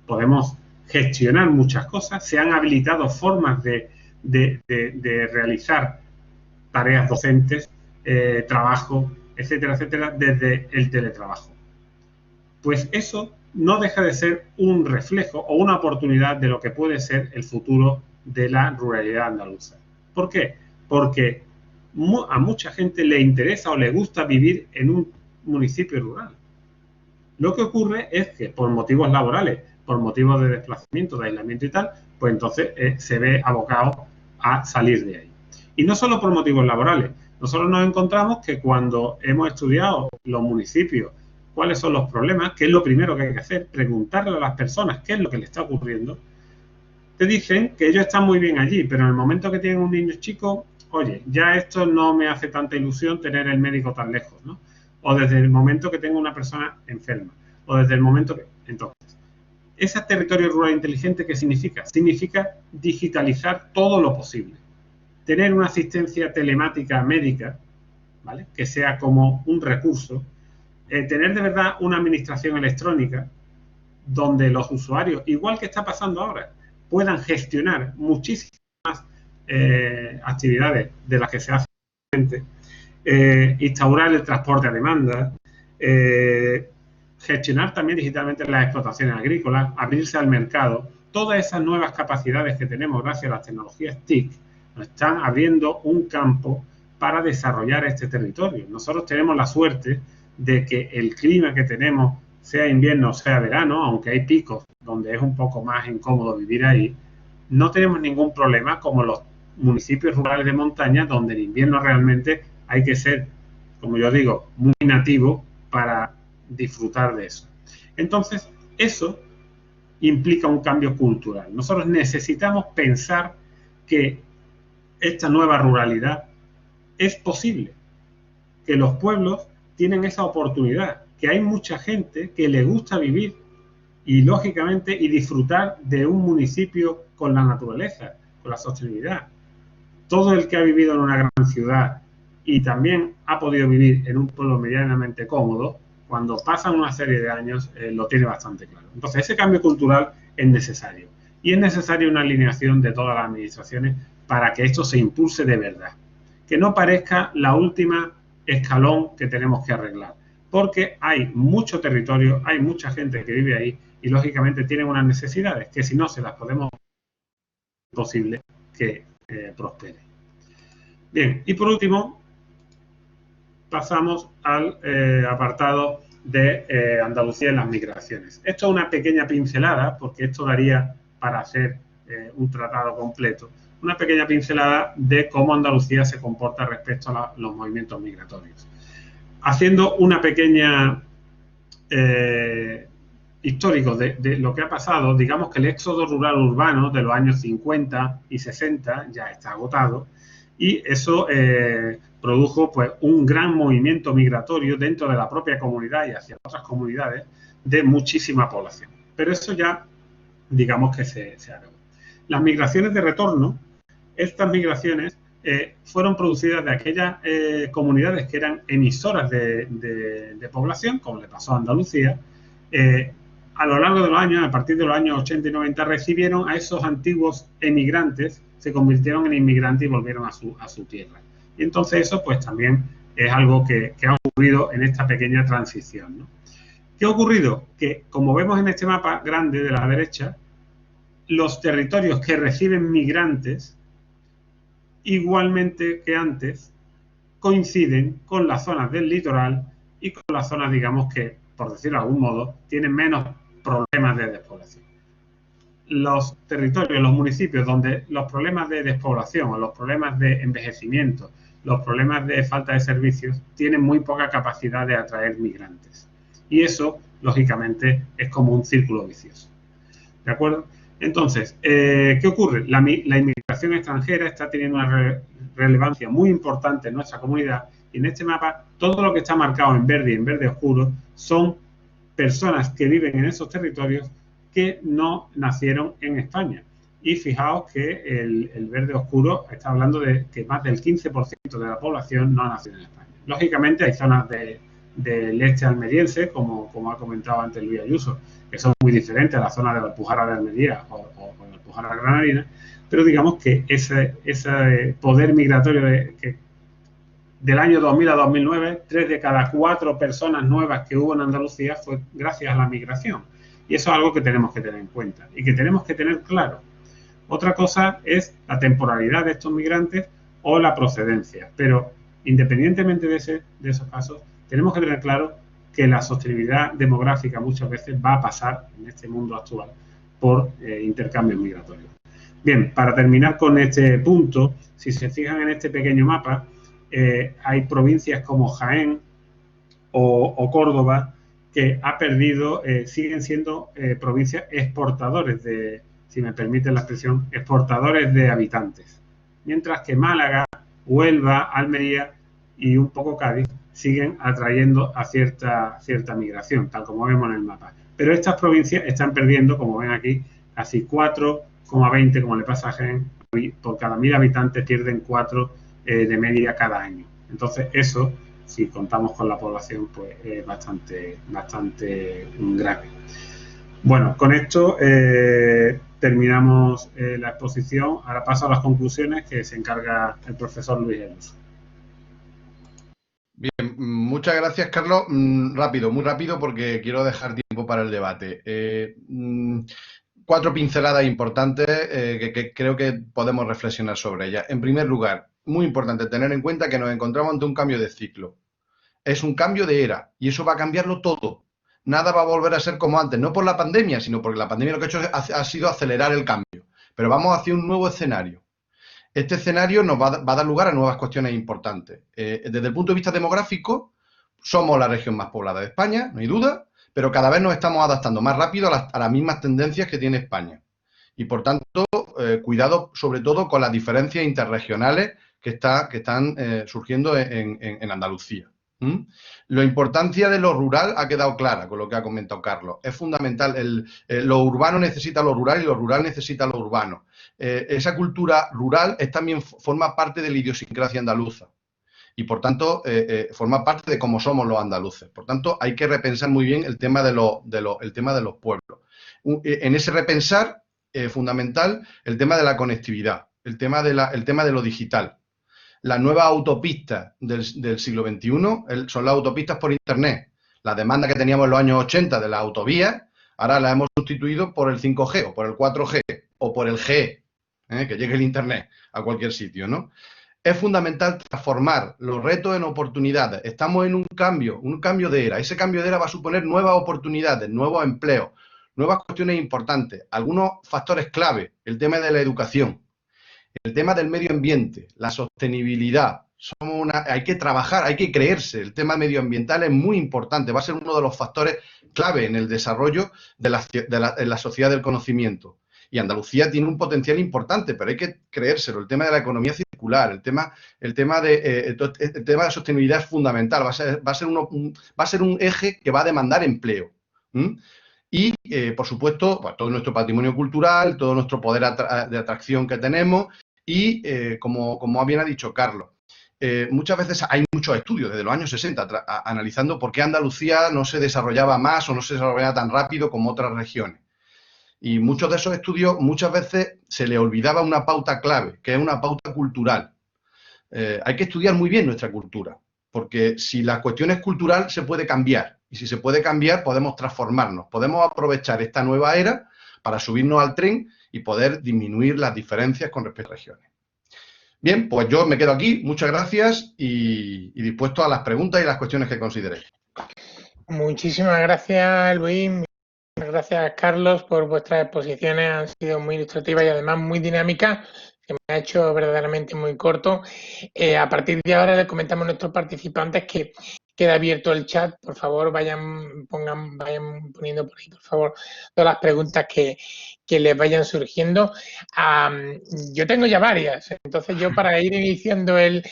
Speaker 2: Podemos gestionar muchas cosas, se han habilitado formas de realizar tareas docentes, trabajo, etcétera, etcétera, desde el teletrabajo. Pues eso no deja de ser un reflejo o una oportunidad de lo que puede ser el futuro de la ruralidad andaluza. ¿Por qué? Porque a mucha gente le interesa o le gusta vivir en un municipio rural. Lo que ocurre es que por motivos laborales, por motivos de desplazamiento, de aislamiento y tal, pues entonces se ve abocado a salir de ahí. Y no solo por motivos laborales. Nosotros nos encontramos que cuando hemos estudiado los municipios, cuáles son los problemas, qué es lo primero que hay que hacer, preguntarle a las personas qué es lo que le está ocurriendo, te dicen que ellos están muy bien allí, pero en el momento que tienen un niño chico, oye, ya esto no me hace tanta ilusión tener el médico tan lejos, ¿no? O desde el momento que tengo una persona enferma, o desde el momento que... Entonces, ese territorio rural inteligente, ¿qué significa? Significa digitalizar todo lo posible. Tener una asistencia telemática médica, ¿vale?, que sea como un recurso. Tener de verdad una administración electrónica donde los usuarios, igual que está pasando ahora, puedan gestionar muchísimas actividades de las que se hace, instaurar el transporte a demanda, gestionar también digitalmente las explotaciones agrícolas, abrirse al mercado. Todas esas nuevas capacidades que tenemos gracias a las tecnologías TIC nos están abriendo un campo para desarrollar este territorio. Nosotros tenemos la suerte de que el clima que tenemos, sea invierno o sea verano, aunque hay picos donde es un poco más incómodo vivir ahí, no tenemos ningún problema como los municipios rurales de montaña, donde en invierno realmente hay que ser, como yo digo, muy nativo para disfrutar de eso. Entonces, eso implica un cambio cultural. Nosotros necesitamos pensar que esta nueva ruralidad es posible, que los pueblos tienen esa oportunidad, que hay mucha gente que le gusta vivir y, lógicamente, y disfrutar de un municipio con la naturaleza, con la sostenibilidad. Todo el que ha vivido en una gran ciudad y también ha podido vivir en un pueblo medianamente cómodo, cuando pasan una serie de años, lo tiene bastante claro. Entonces, ese cambio cultural es necesario. Y es necesaria una alineación de todas las administraciones para que esto se impulse de verdad. Que no parezca la última escalón que tenemos que arreglar. Porque hay mucho territorio, hay mucha gente que vive ahí y, lógicamente, tienen unas necesidades que, si no se las podemos, es posible que prospere. Bien, y por último, pasamos al apartado de Andalucía en las migraciones. Esto es una pequeña pincelada, porque esto daría para hacer un tratado completo. Una pequeña pincelada de cómo Andalucía se comporta respecto a los movimientos migratorios. Haciendo una pequeña histórico de lo que ha pasado, digamos que el éxodo rural urbano de los años 50 y 60 ya está agotado, y eso produjo pues un gran movimiento migratorio dentro de la propia comunidad y hacia otras comunidades de muchísima población. Pero eso ya, digamos que se acabó. Las migraciones de retorno, estas migraciones fueron producidas de aquellas comunidades que eran emisoras de población, como le pasó a Andalucía. A lo largo de los años, a partir de los años 80 y 90, recibieron a esos antiguos emigrantes, se convirtieron en inmigrantes y volvieron a su tierra. Y entonces eso pues también es algo que ha ocurrido en esta pequeña transición, ¿no? ¿Qué ha ocurrido? Que, como vemos en este mapa grande de la derecha, los territorios que reciben migrantes, igualmente que antes, coinciden con las zonas del litoral y con las zonas, digamos, que, por decirlo de algún modo, tienen menos problemas de despoblación. Los territorios, los municipios donde los problemas de despoblación o los problemas de envejecimiento, los problemas de falta de servicios, tienen muy poca capacidad de atraer migrantes. Y eso, lógicamente, es como un círculo vicioso. ¿De acuerdo? Entonces, ¿qué ocurre? La inmigración extranjera está teniendo una relevancia muy importante en nuestra comunidad, y en este mapa todo lo que está marcado en verde y en verde oscuro son personas que viven en esos territorios que no nacieron en España. Y fijaos que el verde oscuro está hablando de que más del 15% de la población no ha nacido en España. Lógicamente hay zonas del este almeriense, como ha comentado antes Luis Ayuso, que son muy diferentes a la zona de la Alpujarra de Almería o la Alpujarra granadina, pero digamos que ese poder migratorio del año 2000 a 2009, 3 de cada 4 personas nuevas que hubo en Andalucía fue gracias a la migración. Y eso es algo que tenemos que tener en cuenta y que tenemos que tener claro. Otra cosa es la temporalidad de estos migrantes o la procedencia, pero independientemente de esos casos, tenemos que tener claro que la sostenibilidad demográfica muchas veces va a pasar en este mundo actual por intercambios migratorios. Bien, para terminar con este punto, si se fijan en este pequeño mapa, hay provincias como Jaén o Córdoba que ha perdido, siguen siendo provincias exportadores de si me permiten la expresión, exportadores de habitantes. Mientras que Málaga, Huelva, Almería y un poco Cádiz siguen atrayendo a cierta migración, tal como vemos en el mapa. Pero estas provincias están perdiendo, como ven aquí, casi 4,20, como le pasa a Jaén, por cada 1000 habitantes pierden 4 de media cada año. Entonces eso, si contamos con la población, pues es bastante grave. Bueno, con esto terminamos la exposición. Ahora paso a las conclusiones que se encarga el profesor Luis Eluso.
Speaker 1: Bien, muchas gracias, Carlos. Rápido, muy rápido, porque quiero dejar tiempo para el debate. 4 pinceladas importantes que creo que podemos reflexionar sobre ellas. En primer lugar, muy importante tener en cuenta que nos encontramos ante un cambio de ciclo. Es un cambio de era y eso va a cambiarlo todo. Nada va a volver a ser como antes, no por la pandemia, sino porque la pandemia lo que ha hecho ha sido acelerar el cambio. Pero vamos hacia un nuevo escenario. Este escenario nos va a dar lugar a nuevas cuestiones importantes. Desde el punto de vista demográfico, somos la región más poblada de España, no hay duda, pero cada vez nos estamos adaptando más rápido a las mismas tendencias que tiene España. Y por tanto, cuidado sobre todo con las diferencias interregionales que están surgiendo en Andalucía. La importancia de lo rural ha quedado clara con lo que ha comentado Carlos. Es fundamental. Lo urbano necesita lo rural y lo rural necesita lo urbano. Esa cultura rural también forma parte de la idiosincrasia andaluza y, por tanto, forma parte de cómo somos los andaluces. Por tanto, hay que repensar muy bien el tema de los pueblos. En ese repensar, fundamental, el tema de la conectividad, el tema de lo digital. Las nuevas autopistas del siglo XXI son las autopistas por Internet. La demanda que teníamos en los años 80 de las autovías, ahora la hemos sustituido por el 5G o por el 4G o por el GE, que llegue el Internet a cualquier sitio, ¿no? Es fundamental transformar los retos en oportunidades. Estamos en un cambio de era. Ese cambio de era va a suponer nuevas oportunidades, nuevos empleos, nuevas cuestiones importantes. Algunos factores clave, el tema de la educación, el tema del medio ambiente, la sostenibilidad. Hay que trabajar, hay que creerse. El tema medioambiental es muy importante, va a ser uno de los factores clave en el desarrollo de la sociedad del conocimiento. Y Andalucía tiene un potencial importante, pero hay que creérselo. El tema de la economía circular, el tema de sostenibilidad es fundamental. Va a ser un eje que va a demandar empleo. Y, por supuesto, pues, todo nuestro patrimonio cultural, todo nuestro poder de atracción que tenemos y, como bien ha dicho Carlos, muchas veces hay muchos estudios desde los años 60 analizando por qué Andalucía no se desarrollaba más o no se desarrollaba tan rápido como otras regiones. Y muchos de esos estudios muchas veces se le olvidaba una pauta clave, que es una pauta cultural. Hay que estudiar muy bien nuestra cultura, porque si la cuestión es cultural se puede cambiar. Y si se puede cambiar podemos transformarnos, podemos aprovechar esta nueva era para subirnos al tren y poder disminuir las diferencias con respecto a regiones. Bien, pues yo me quedo aquí. Muchas gracias y dispuesto a las preguntas y las cuestiones que consideréis.
Speaker 3: Muchísimas gracias, Luis. Muchas gracias, Carlos, por vuestras exposiciones. Han sido muy ilustrativas y además muy dinámicas, que me ha hecho verdaderamente muy corto. A partir de ahora les comentamos a nuestros participantes que queda abierto el chat. Por favor, vayan poniendo por ahí, por favor, todas las preguntas que les vayan surgiendo. Yo tengo ya varias, entonces yo para ir iniciando el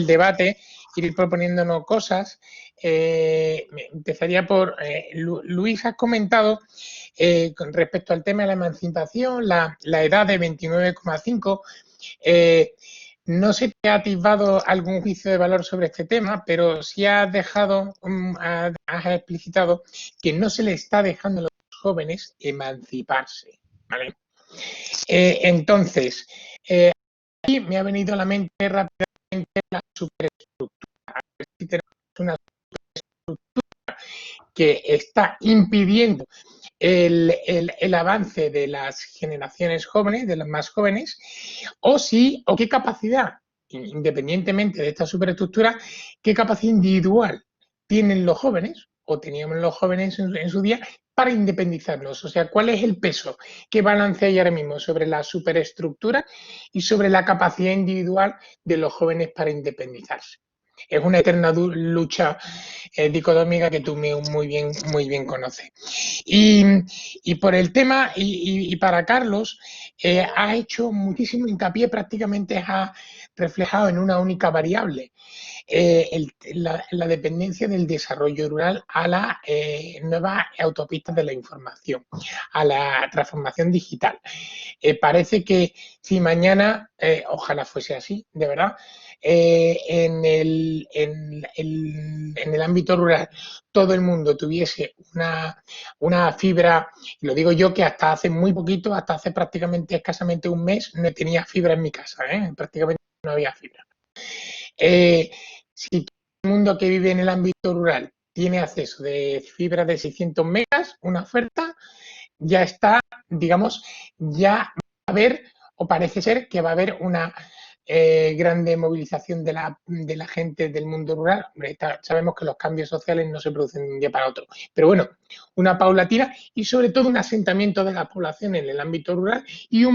Speaker 3: debate, ir proponiéndonos cosas, empezaría por Luis. Has comentado con respecto al tema de la emancipación, la edad de 29,5. No sé si te ha atisbado algún juicio de valor sobre este tema, pero sí has explicitado que no se le está dejando a los jóvenes emanciparse, ¿vale? Entonces, aquí me ha venido a la mente rápidamente la superestructura. A ver si tenemos una superestructura que está impidiendo el avance de las generaciones jóvenes, de las más jóvenes, o qué capacidad, independientemente de esta superestructura, qué capacidad individual tienen los jóvenes, o teníamos los jóvenes en su día, para independizarnos. O sea, ¿cuál es el peso que balance hay ahora mismo sobre la superestructura y sobre la capacidad individual de los jóvenes para independizarse? Es una eterna lucha dicotómica que tú muy bien conoces. Y por el tema, y para Carlos, ha hecho muchísimo hincapié, prácticamente ha reflejado en una única variable, la dependencia del desarrollo rural a las nuevas autopistas de la información, a la transformación digital. Parece que si mañana, ojalá fuese así, de verdad, en el ámbito rural todo el mundo tuviese una fibra, y lo digo yo que hasta hace muy poquito, hasta hace prácticamente escasamente un mes, no tenía fibra en mi casa, prácticamente no había fibra. Si todo el mundo que vive en el ámbito rural tiene acceso de fibra de 600 megas, una oferta, ya está, digamos, ya va a haber, o parece ser que va a haber una grande movilización de la gente del mundo rural. Hombre, sabemos que los cambios sociales no se producen de un día para otro, pero bueno, una paulatina y sobre todo un asentamiento de la población en el ámbito rural y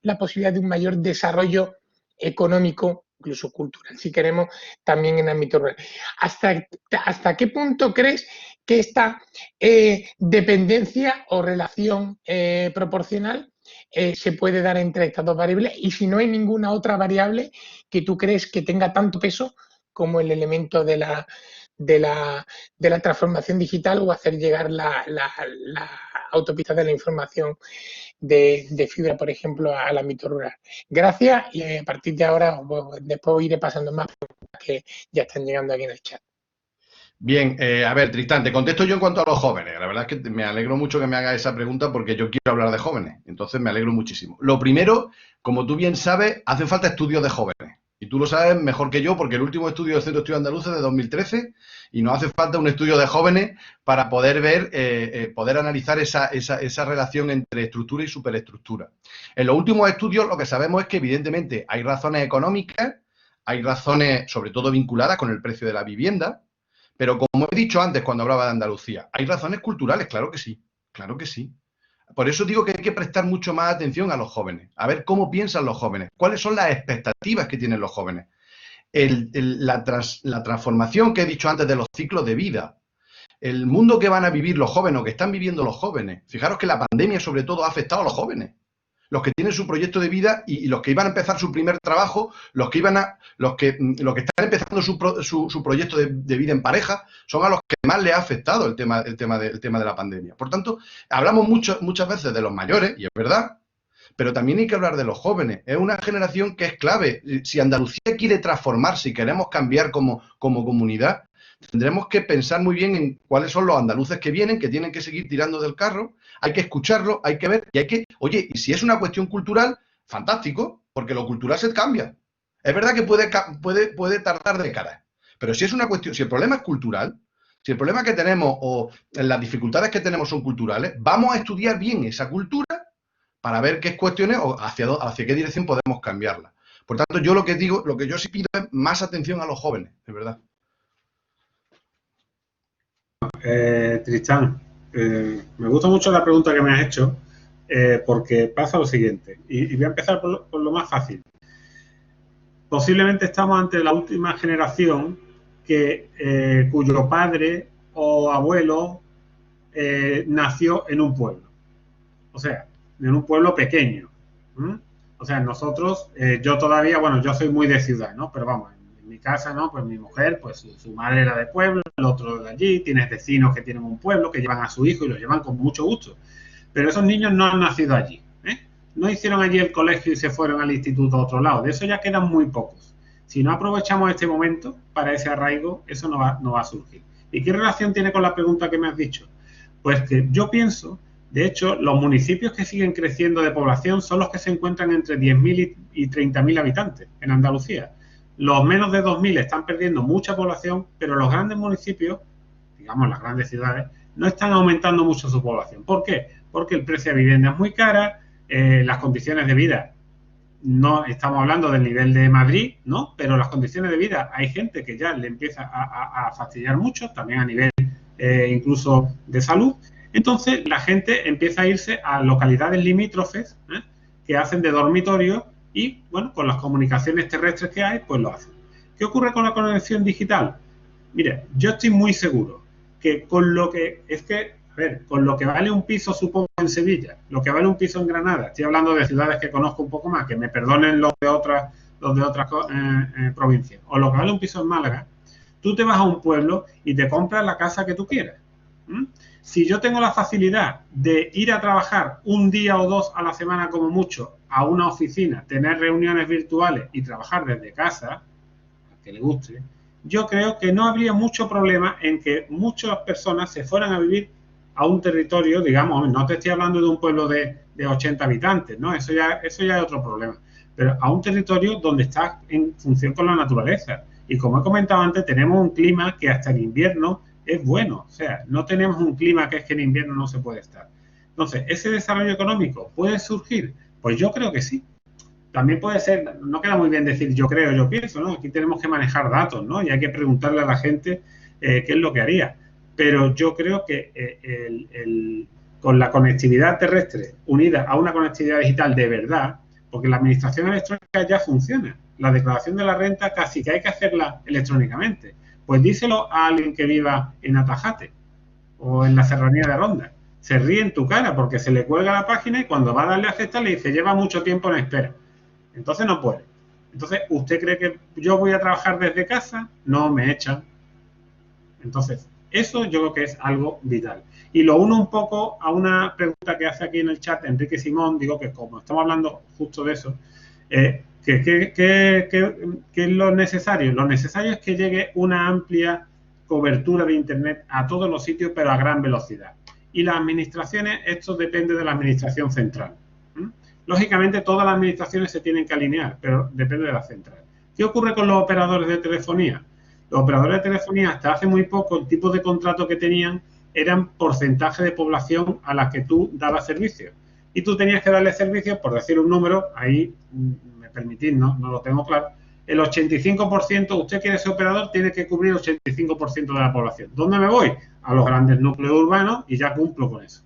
Speaker 3: la posibilidad de un mayor desarrollo económico, incluso cultural, si queremos, también en el ámbito rural. ¿Hasta qué punto crees que esta dependencia o relación proporcional se puede dar entre estas dos variables? Y si no hay ninguna otra variable que tú crees que tenga tanto peso como el elemento de la transformación digital o hacer llegar la autopista de la información de fibra, por ejemplo, al ámbito rural. Gracias y a partir de ahora después iré pasando más preguntas que ya están llegando aquí en el chat.
Speaker 1: Bien, a ver, Tristán, te contesto yo en cuanto a los jóvenes. La verdad es que me alegro mucho que me hagas esa pregunta porque yo quiero hablar de jóvenes. Entonces me alegro muchísimo. Lo primero, como tú bien sabes, hacen falta estudios de jóvenes. Y tú lo sabes mejor que yo porque el último estudio del Centro de Estudios Andaluces es de 2013 y nos hace falta un estudio de jóvenes para poder ver, poder analizar esa relación entre estructura y superestructura. En los últimos estudios lo que sabemos es que evidentemente hay razones económicas, hay razones sobre todo vinculadas con el precio de la vivienda, pero como he dicho antes cuando hablaba de Andalucía, hay razones culturales, claro que sí, claro que sí. Por eso digo que hay que prestar mucho más atención a los jóvenes, a ver cómo piensan los jóvenes, cuáles son las expectativas que tienen los jóvenes. La transformación que he dicho antes de los ciclos de vida, el mundo que van a vivir los jóvenes o que están viviendo los jóvenes. Fijaros que la pandemia sobre todo ha afectado a los jóvenes. Los que tienen su proyecto de vida y los que iban a empezar su primer trabajo, los que están empezando su proyecto de vida en pareja, son a los que más les ha afectado el tema de la pandemia. Por tanto, hablamos muchas veces de los mayores, y es verdad, pero también hay que hablar de los jóvenes. Es una generación que es clave. Si Andalucía quiere transformarse y queremos cambiar como comunidad, tendremos que pensar muy bien en cuáles son los andaluces que vienen, que tienen que seguir tirando del carro. Hay que escucharlo, hay que ver y hay que... Oye, y si es una cuestión cultural, fantástico, porque lo cultural se cambia. Es verdad que puede tardar décadas, pero si es una cuestión, si el problema es cultural, si el problema que tenemos o las dificultades que tenemos son culturales, vamos a estudiar bien esa cultura para ver qué cuestiones o hacia qué dirección podemos cambiarla. Por tanto, yo lo que yo sí pido es más atención a los jóvenes, de verdad.
Speaker 2: Tristán, me gusta mucho la pregunta que me has hecho porque pasa lo siguiente y voy a empezar por lo más fácil. Posiblemente estamos ante la última generación cuyo padre o abuelo nació en un pueblo, o sea, en un pueblo pequeño. O sea, nosotros, yo todavía, bueno, yo soy muy de ciudad, ¿no? Pero vamos, en mi casa, ¿no? Pues mi mujer, pues su madre era de pueblo, el otro de allí, tienes vecinos que tienen un pueblo, que llevan a su hijo y lo llevan con mucho gusto. Pero esos niños no han nacido allí, ¿eh? No hicieron allí el colegio y se fueron al instituto a otro lado. De eso ya quedan muy pocos. Si no aprovechamos este momento para ese arraigo, eso no va a surgir. ¿Y qué relación tiene con la pregunta que me has dicho? Pues que yo pienso, de hecho, los municipios que siguen creciendo de población son los que se encuentran entre 10.000 y 30.000 habitantes en Andalucía. Los menos de 2.000 están perdiendo mucha población, pero los grandes municipios, digamos las grandes ciudades, no están aumentando mucho su población. ¿Por qué? Porque el precio de vivienda es muy cara, las condiciones de vida, no estamos hablando del nivel de Madrid, ¿no? Pero las condiciones de vida, hay gente que ya le empieza a fastidiar mucho, también a nivel incluso de salud. Entonces la gente empieza a irse a localidades limítrofes que hacen de dormitorio y, bueno, con las comunicaciones terrestres que hay, pues lo hacen. ¿Qué ocurre con la conexión digital? Mire, yo estoy muy seguro que con lo que, a ver, con lo que vale un piso, supongo, en Sevilla, lo que vale un piso en Granada, estoy hablando de ciudades que conozco un poco más, que me perdonen los de otras provincias, o lo que vale un piso en Málaga, tú te vas a un pueblo y te compras la casa que tú quieras. ¿Mm? Si yo tengo la facilidad de ir a trabajar un día o dos a la semana como mucho a una oficina, tener reuniones virtuales y trabajar desde casa, al que le guste, yo creo que no habría mucho problema en que muchas personas se fueran a vivir a un territorio, digamos, no te estoy hablando de un pueblo de 80 habitantes, ¿no? Eso ya es otro problema, pero a un territorio donde estás en función con la naturaleza. Y como he comentado antes, tenemos un clima que hasta el invierno es bueno, o sea, no tenemos un clima que es que en invierno no se puede estar. Entonces, ¿ese desarrollo económico puede surgir? Pues yo creo que sí. También puede ser, no queda muy bien decir yo creo, yo pienso, ¿no? Aquí tenemos que manejar datos, ¿no? Y hay que preguntarle a la gente qué es lo que haría. Pero yo creo que con la conectividad terrestre unida a una conectividad digital de verdad, porque la administración electrónica ya funciona. La declaración de la renta casi que hay que hacerla electrónicamente. Pues díselo a alguien que viva en Atajate o en la serranía de Ronda. Se ríe en tu cara porque se le cuelga la página y cuando va a darle a aceptar le dice lleva mucho tiempo en espera. Entonces no puede. Entonces, ¿usted cree que yo voy a trabajar desde casa? No, me echan. Entonces, eso yo creo que es algo vital. Y lo uno un poco a una pregunta que hace aquí en el chat Enrique Simón, digo que como estamos hablando justo de eso, ¿qué es lo necesario? Lo necesario es que llegue una amplia cobertura de Internet a todos los sitios, pero a gran velocidad. Y las administraciones, esto depende de la administración central. Lógicamente, todas las administraciones se tienen que alinear, pero depende de la central. ¿Qué ocurre con los operadores de telefonía? Los operadores de telefonía, hasta hace muy poco, el tipo de contrato que tenían eran porcentaje de población a la que tú dabas servicio. Y tú tenías que darle servicio, por decir un número, ahí me permitís, no lo tengo claro, el 85%, usted quiere ser operador, tiene que cubrir el 85% de la población. ¿Dónde me voy? A los grandes núcleos urbanos y ya cumplo con eso.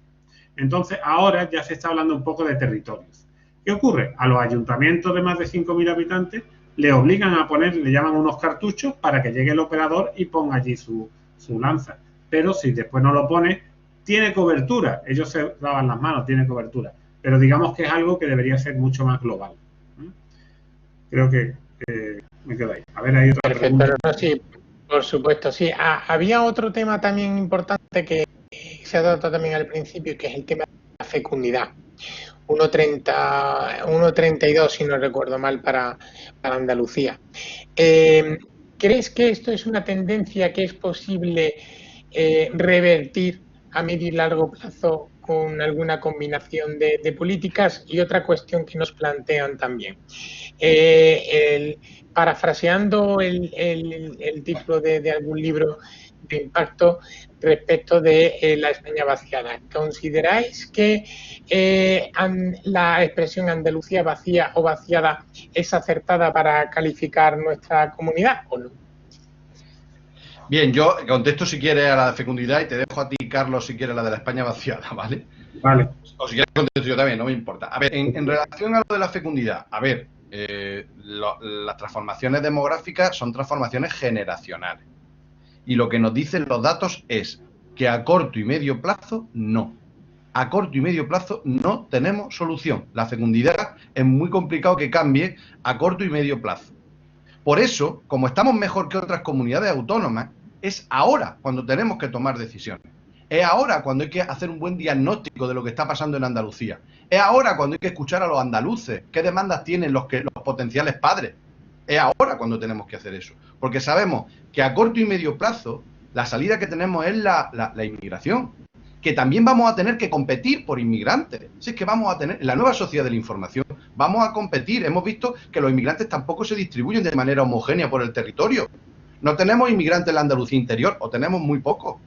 Speaker 2: Entonces, ahora ya se está hablando un poco de territorios. ¿Qué ocurre? A los ayuntamientos de más de 5.000 habitantes le obligan a poner, le llaman unos cartuchos para que llegue el operador y ponga allí su lanza. Pero si después no lo pone, tiene cobertura. Ellos se lavan las manos, tiene cobertura. Pero digamos que es algo que debería ser mucho más global. Creo que me quedo ahí. A ver, hay otra pregunta.
Speaker 3: No, sí, por supuesto, sí. Había otro tema también importante que se ha tratado también al principio, que es el tema de la fecundidad. 1,32, si no recuerdo mal, para Andalucía. ¿Crees que esto es una tendencia que es posible revertir a medio y largo plazo con alguna combinación de políticas? Y otra cuestión que nos plantean también. Parafraseando el título de algún libro de impacto respecto de la España vaciada, ¿consideráis que la expresión Andalucía vacía o vaciada es acertada para calificar nuestra comunidad o no?
Speaker 1: Bien, yo contesto si quieres a la de fecundidad y te dejo a ti, Carlos, si quieres la de la España vaciada, ¿vale?
Speaker 2: Vale.
Speaker 1: O si quieres contesto yo también, no me importa. A ver, en relación a lo de la fecundidad, a ver, las transformaciones demográficas son transformaciones generacionales. Y lo que nos dicen los datos es que a corto y medio plazo, no. A corto y medio plazo no tenemos solución. La fecundidad es muy complicado que cambie a corto y medio plazo. Por eso, como estamos mejor que otras comunidades autónomas, es ahora cuando tenemos que tomar decisiones. Es ahora cuando hay que hacer un buen diagnóstico de lo que está pasando en Andalucía. Es ahora cuando hay que escuchar a los andaluces, qué demandas tienen los potenciales padres. Es ahora cuando tenemos que hacer eso. Porque sabemos que a corto y medio plazo la salida que tenemos es la inmigración. Que también vamos a tener que competir por inmigrantes. Si es que vamos a tener, en la nueva sociedad de la información, vamos a competir. Hemos visto que los inmigrantes tampoco se distribuyen de manera homogénea por el territorio. No tenemos inmigrantes en la Andalucía interior, o tenemos muy pocos.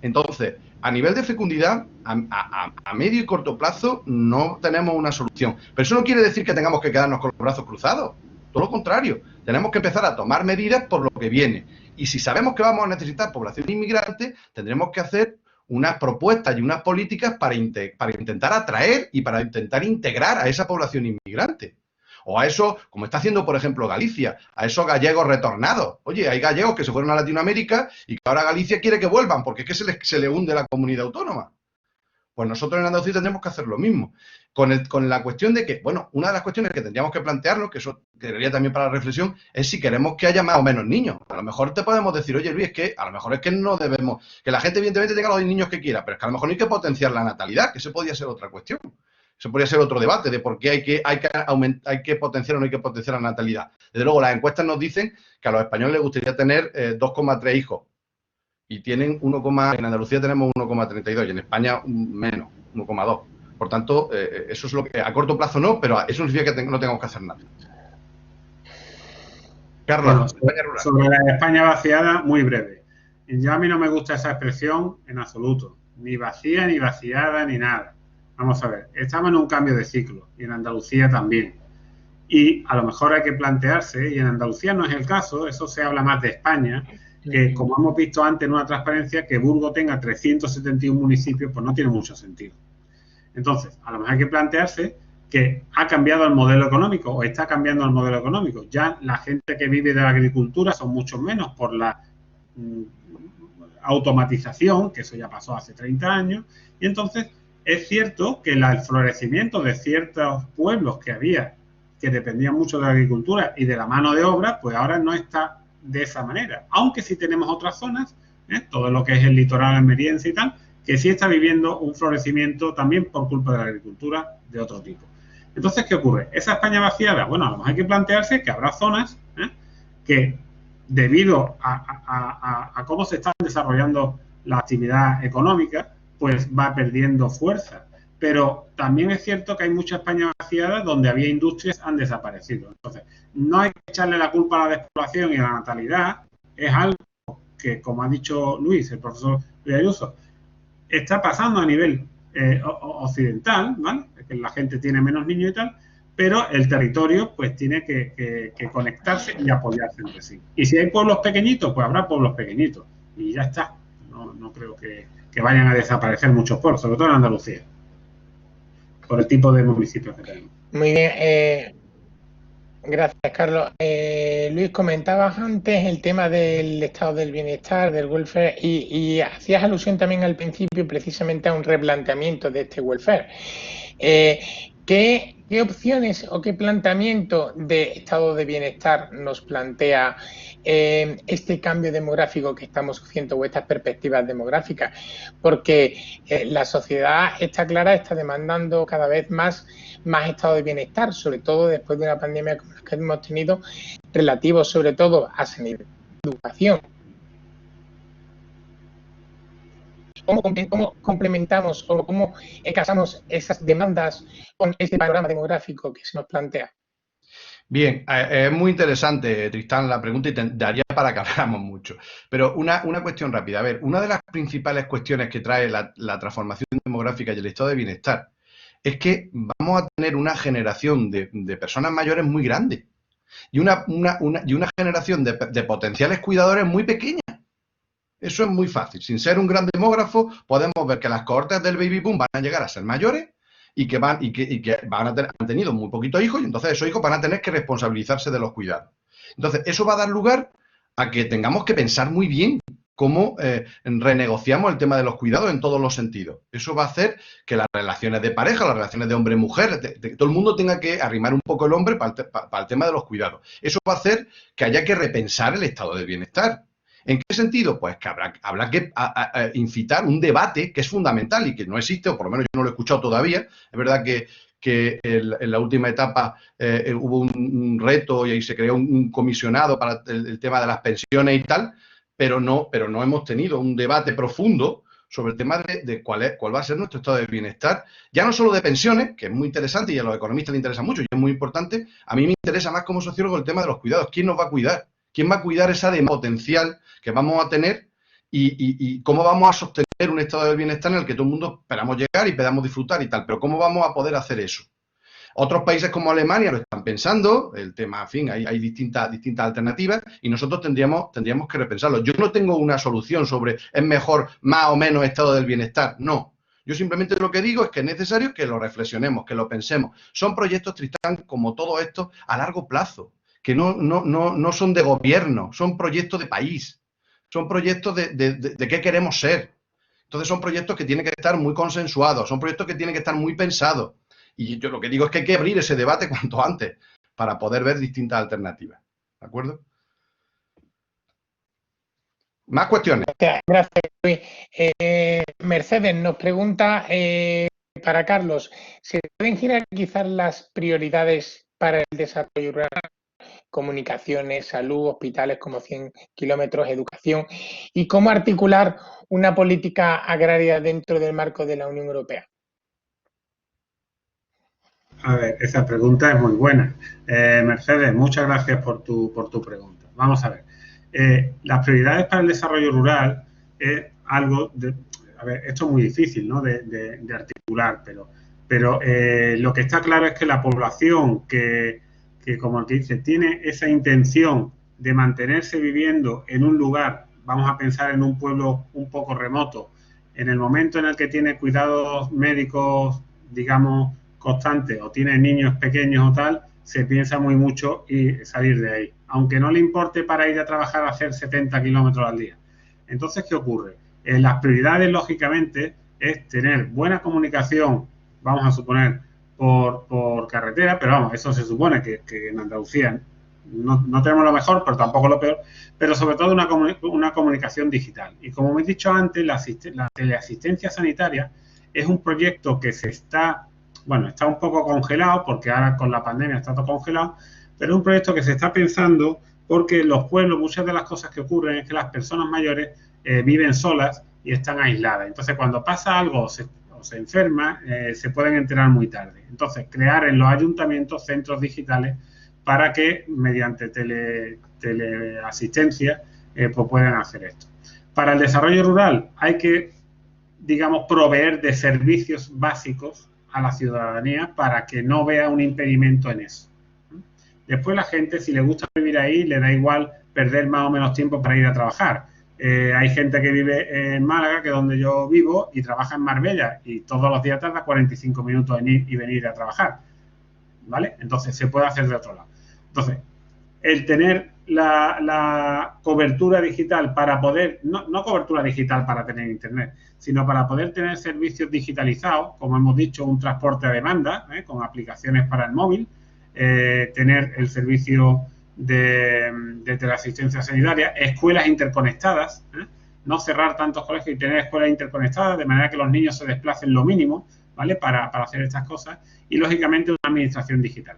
Speaker 1: Entonces, a nivel de fecundidad, a medio y corto plazo, no tenemos una solución. Pero eso no quiere decir que tengamos que quedarnos con los brazos cruzados. Todo lo contrario. Tenemos que empezar a tomar medidas por lo que viene. Y si sabemos que vamos a necesitar población inmigrante, tendremos que hacer unas propuestas y unas políticas para intentar atraer y para intentar integrar a esa población inmigrante. O a eso, como está haciendo, por ejemplo, Galicia, a esos gallegos retornados. Oye, hay gallegos que se fueron a Latinoamérica y que ahora Galicia quiere que vuelvan, porque es que se le hunde la comunidad autónoma. Pues nosotros en Andalucía tendremos que hacer lo mismo. Con la cuestión de que, bueno, una de las cuestiones que tendríamos que plantearnos, que eso quedaría también para la reflexión, es si queremos que haya más o menos niños. A lo mejor te podemos decir, oye Luis, que a lo mejor es que no debemos, que la gente evidentemente tenga los niños que quiera, pero es que a lo mejor no hay que potenciar la natalidad, que ese podría ser otra cuestión. Eso podría ser otro debate de por qué hay que potenciar o no hay que potenciar la natalidad. Desde luego, las encuestas nos dicen que a los españoles les gustaría tener 2,3 hijos. Y tienen en Andalucía tenemos 1,32 y en España menos, 1,2. Por tanto, eso es lo que a corto plazo no, pero eso no significa que no tengamos que hacer nada. Carlos,
Speaker 2: bueno, sobre la España vaciada, muy breve. Ya a mí no me gusta esa expresión en absoluto. Ni vacía, ni vaciada, ni nada. Vamos a ver, estamos en un cambio de ciclo y en Andalucía también. Y a lo mejor hay que plantearse, y en Andalucía no es el caso, eso se habla más de España, que como hemos visto antes en una transparencia, que Burgos tenga 371 municipios, pues no tiene mucho sentido. Entonces, a lo mejor hay que plantearse que ha cambiado el modelo económico o está cambiando el modelo económico. Ya la gente que vive de la agricultura son mucho menos por la automatización, que eso ya pasó hace 30 años, y entonces es cierto que el florecimiento de ciertos pueblos que había, que dependían mucho de la agricultura y de la mano de obra, pues ahora no está de esa manera. Aunque sí tenemos otras zonas, todo lo que es el litoral almeriense y tal, que sí está viviendo un florecimiento también por culpa de la agricultura de otro tipo. Entonces, ¿qué ocurre? Esa España vaciada, bueno, a lo mejor hay que plantearse que habrá zonas que debido a cómo se está desarrollando la actividad económica, pues va perdiendo fuerza. Pero también es cierto que hay mucha España vaciada donde había industrias han desaparecido. Entonces, no hay que echarle la culpa a la despoblación y a la natalidad. Es algo que, como ha dicho Luis, el profesor Luis Ayuso, está pasando a nivel occidental, ¿vale? Que la gente tiene menos niños y tal, pero el territorio pues tiene que conectarse y apoyarse entre sí. Y si hay pueblos pequeñitos, pues habrá pueblos pequeñitos. Y ya está. No creo que vayan a desaparecer muchos pueblos, sobre todo en Andalucía, por el tipo de municipios que tenemos.
Speaker 3: Muy bien, gracias, Carlos. Luis, comentabas antes el tema del estado del bienestar, del welfare, y hacías alusión también al principio precisamente a un replanteamiento de este welfare. ¿Qué opciones o qué planteamiento de estado de bienestar nos plantea este cambio demográfico que estamos haciendo o estas perspectivas demográficas? Porque la sociedad está clara, está demandando cada vez más estado de bienestar, sobre todo después de una pandemia como la que hemos tenido, relativo sobre todo a sanidad y educación. ¿Cómo complementamos o cómo casamos esas demandas con este panorama demográfico que se nos plantea?
Speaker 1: Bien, es muy interesante, Tristán, la pregunta y te daría para que habláramos mucho. Pero una cuestión rápida. A ver, una de las principales cuestiones que trae la transformación demográfica y el estado de bienestar es que vamos a tener una generación de personas mayores muy grande y una generación de potenciales cuidadores muy pequeña. Eso es muy fácil. Sin ser un gran demógrafo, podemos ver que las cohortes del baby boom van a llegar a ser mayores y que han tenido muy poquitos hijos y entonces esos hijos van a tener que responsabilizarse de los cuidados. Entonces, eso va a dar lugar a que tengamos que pensar muy bien cómo renegociamos el tema de los cuidados en todos los sentidos. Eso va a hacer que las relaciones de pareja, las relaciones de hombre-mujer, todo el mundo tenga que arrimar un poco el hombre para el tema de los cuidados. Eso va a hacer que haya que repensar el estado de bienestar. ¿En qué sentido? Pues que habrá que incitar un debate que es fundamental y que no existe, o por lo menos yo no lo he escuchado todavía. Es verdad que en la última etapa hubo un reto y ahí se creó un comisionado para el tema de las pensiones y tal, pero no hemos tenido un debate profundo sobre el tema de cuál va a ser nuestro estado de bienestar, ya no solo de pensiones, que es muy interesante y a los economistas les interesa mucho y es muy importante, a mí me interesa más como sociólogo el tema de los cuidados. ¿Quién nos va a cuidar? ¿Quién va a cuidar esa demanda potencial que vamos a tener y cómo vamos a sostener un estado del bienestar en el que todo el mundo esperamos llegar y podamos disfrutar y tal? Pero ¿cómo vamos a poder hacer eso? Otros países como Alemania lo están pensando, el tema, en fin, hay distintas alternativas y nosotros tendríamos que repensarlo. Yo no tengo una solución sobre es mejor más o menos estado del bienestar, no. Yo simplemente lo que digo es que es necesario que lo reflexionemos, que lo pensemos. Son proyectos, Tristán, como todo esto, a largo plazo, que no son de gobierno, son proyectos de país, son proyectos de qué queremos ser. Entonces son proyectos que tienen que estar muy consensuados, son proyectos que tienen que estar muy pensados. Y yo lo que digo es que hay que abrir ese debate cuanto antes para poder ver distintas alternativas. ¿De acuerdo? Más cuestiones.
Speaker 3: Gracias, Luis. Mercedes nos pregunta para Carlos, ¿se pueden jerarquizar las prioridades para el desarrollo rural? Comunicaciones, salud, hospitales como 100 kilómetros, educación, y cómo articular una política agraria dentro del marco de la Unión Europea.
Speaker 2: A ver, esa pregunta es muy buena. Mercedes, muchas gracias por tu pregunta. Vamos a ver. Las prioridades para el desarrollo rural es algo de... A ver, esto es muy difícil, ¿no?, de articular, pero lo que está claro es que la población que como el que dice, tiene esa intención de mantenerse viviendo en un lugar, vamos a pensar en un pueblo un poco remoto, en el momento en el que tiene cuidados médicos, digamos, constantes, o tiene niños pequeños o tal, se piensa muy mucho y salir de ahí, aunque no le importe para ir a trabajar a hacer 70 kilómetros al día. Entonces, ¿qué ocurre? Las prioridades, lógicamente, es tener buena comunicación, vamos a suponer, por carretera, pero vamos, eso se supone que en Andalucía no tenemos lo mejor, pero tampoco lo peor, pero sobre todo una comunicación digital. Y como me he dicho antes, la teleasistencia sanitaria es un proyecto que está un poco congelado, porque ahora con la pandemia está todo congelado, pero es un proyecto que se está pensando porque en los pueblos muchas de las cosas que ocurren es que las personas mayores viven solas y están aisladas. Entonces, cuando pasa algo se enferma, se pueden enterar muy tarde. Entonces, crear en los ayuntamientos centros digitales para que, mediante teleasistencia, pues puedan hacer esto. Para el desarrollo rural hay que, digamos, proveer de servicios básicos a la ciudadanía para que no vea un impedimento en eso. Después la gente, si le gusta vivir ahí, le da igual perder más o menos tiempo para ir a trabajar. Hay gente que vive en Málaga, que es donde yo vivo, y trabaja en Marbella, y todos los días tarda 45 minutos en ir y venir a trabajar, ¿vale? Entonces, se puede hacer de otro lado. Entonces, el tener la cobertura digital para poder, no cobertura digital para tener internet, sino para poder tener servicios digitalizados, como hemos dicho, un transporte a demanda, con aplicaciones para el móvil, tener el servicio de teleasistencia sanitaria, escuelas interconectadas, no cerrar tantos colegios y tener escuelas interconectadas de manera que los niños se desplacen lo mínimo, ¿vale?, para hacer estas cosas, y lógicamente una administración digital.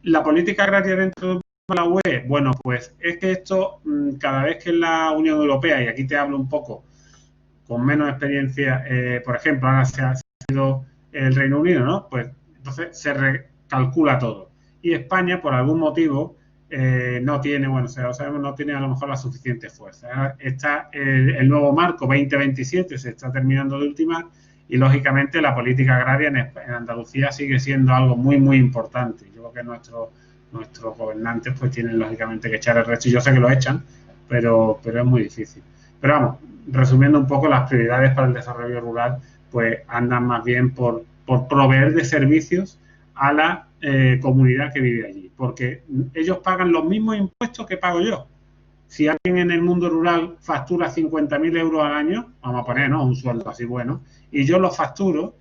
Speaker 2: La política agraria dentro de la UE, bueno, pues es que esto, cada vez que en la Unión Europea, y aquí te hablo un poco con menos experiencia, por ejemplo, ahora se ha sido el Reino Unido, ¿no?, pues entonces se recalcula todo. Y España, por algún motivo, no tiene, bueno, sabemos, no tiene a lo mejor la suficiente fuerza. Está el nuevo marco 2027, se está terminando de ultimar, y lógicamente la política agraria en Andalucía sigue siendo algo muy, muy importante. Yo creo que nuestros gobernantes pues tienen lógicamente que echar el resto, y yo sé que lo echan, pero es muy difícil. Pero vamos, resumiendo un poco, las prioridades para el desarrollo rural pues andan más bien por proveer de servicios a la comunidad que vive allí, porque ellos pagan los mismos impuestos que pago yo. Si alguien en el mundo rural factura 50.000 euros al año, vamos a poner, ¿no?, un sueldo así bueno, y yo lo facturo,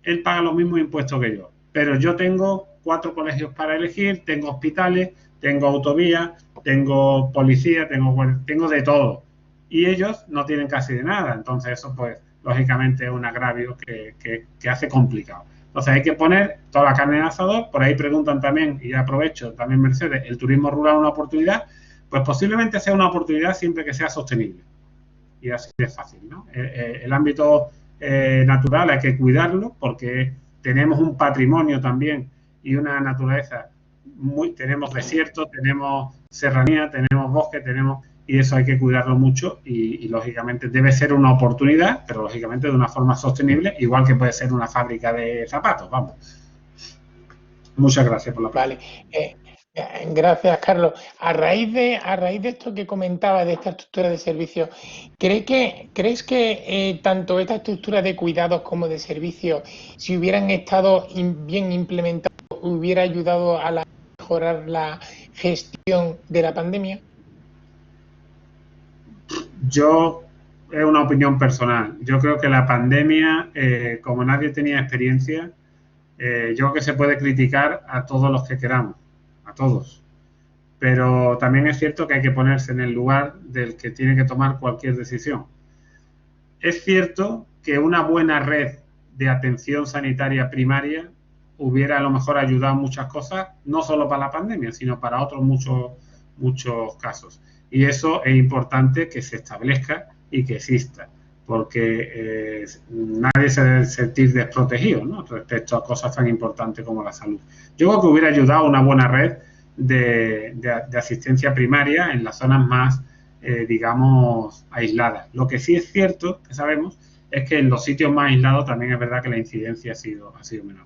Speaker 2: él paga los mismos impuestos que yo. Pero yo tengo 4 colegios para elegir, tengo hospitales, tengo autovías, tengo policía, tengo de todo. Y ellos no tienen casi de nada. Entonces eso, pues, lógicamente es un agravio que hace complicado. Entonces hay que poner toda la carne en el asador. Por ahí preguntan también, y aprovecho también, Mercedes, ¿el turismo rural es una oportunidad? Pues posiblemente sea una oportunidad siempre que sea sostenible. Y así de fácil, ¿no? El ámbito natural hay que cuidarlo porque tenemos un patrimonio también y una naturaleza, tenemos desiertos, tenemos serranía, tenemos bosque, y eso hay que cuidarlo mucho y lógicamente debe ser una oportunidad, pero lógicamente de una forma sostenible, igual que puede ser una fábrica de zapatos, vamos. Muchas gracias por la pregunta.
Speaker 3: Vale. Gracias, Carlos. A raíz de esto que comentaba, de esta estructura de servicios, ¿crees que tanto esta estructura de cuidados como de servicios, si hubieran estado bien implementados, hubiera ayudado a mejorar la gestión de la pandemia?
Speaker 2: Es una opinión personal. Yo creo que la pandemia, como nadie tenía experiencia, yo creo que se puede criticar a todos los que queramos, a todos. Pero también es cierto que hay que ponerse en el lugar del que tiene que tomar cualquier decisión. Es cierto que una buena red de atención sanitaria primaria hubiera a lo mejor ayudado en muchas cosas, no solo para la pandemia, sino para otros muchos casos. Y eso es importante que se establezca y que exista, porque nadie se debe sentir desprotegido, ¿no?, respecto a cosas tan importantes como la salud. Yo creo que hubiera ayudado una buena red de asistencia primaria en las zonas más, digamos, aisladas. Lo que sí es cierto, que sabemos, es que en los sitios más aislados también es verdad que la incidencia ha sido menor.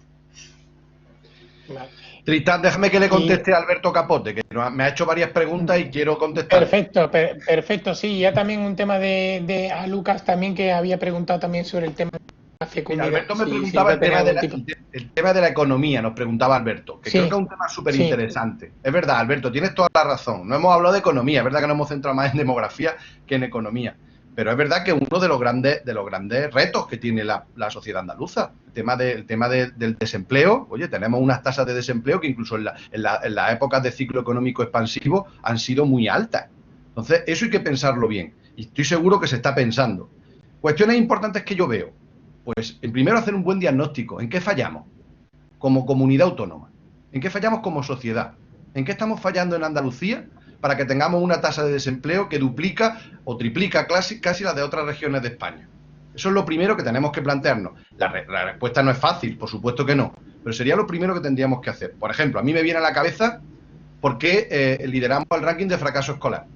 Speaker 1: Vale. Tristán, déjame que le conteste a Alberto Capote, que me ha hecho varias preguntas y quiero contestar.
Speaker 3: Perfecto, sí. Ya también un tema a Lucas también, que había preguntado también sobre el tema de la fecundidad.
Speaker 1: Mira, Alberto me preguntaba el tema de la economía, nos preguntaba Alberto, que creo que es un tema súper interesante. Es verdad, Alberto, tienes toda la razón. No hemos hablado de economía, es verdad que nos hemos centrado más en demografía que en economía. Pero es verdad que uno de los grandes retos que tiene la sociedad andaluza, el tema del desempleo. Oye, tenemos unas tasas de desempleo que incluso en las épocas de ciclo económico expansivo han sido muy altas. Entonces, eso hay que pensarlo bien. Y estoy seguro que se está pensando. Cuestiones importantes que yo veo. Pues, en primero, hacer un buen diagnóstico. ¿En qué fallamos como comunidad autónoma? ¿En qué fallamos como sociedad? ¿En qué estamos fallando en Andalucía para que tengamos una tasa de desempleo que duplica o triplica casi la de otras regiones de España? Eso es lo primero que tenemos que plantearnos. La respuesta no es fácil, por supuesto que no, pero sería lo primero que tendríamos que hacer. Por ejemplo, a mí me viene a la cabeza por qué lideramos el ranking de fracaso escolar.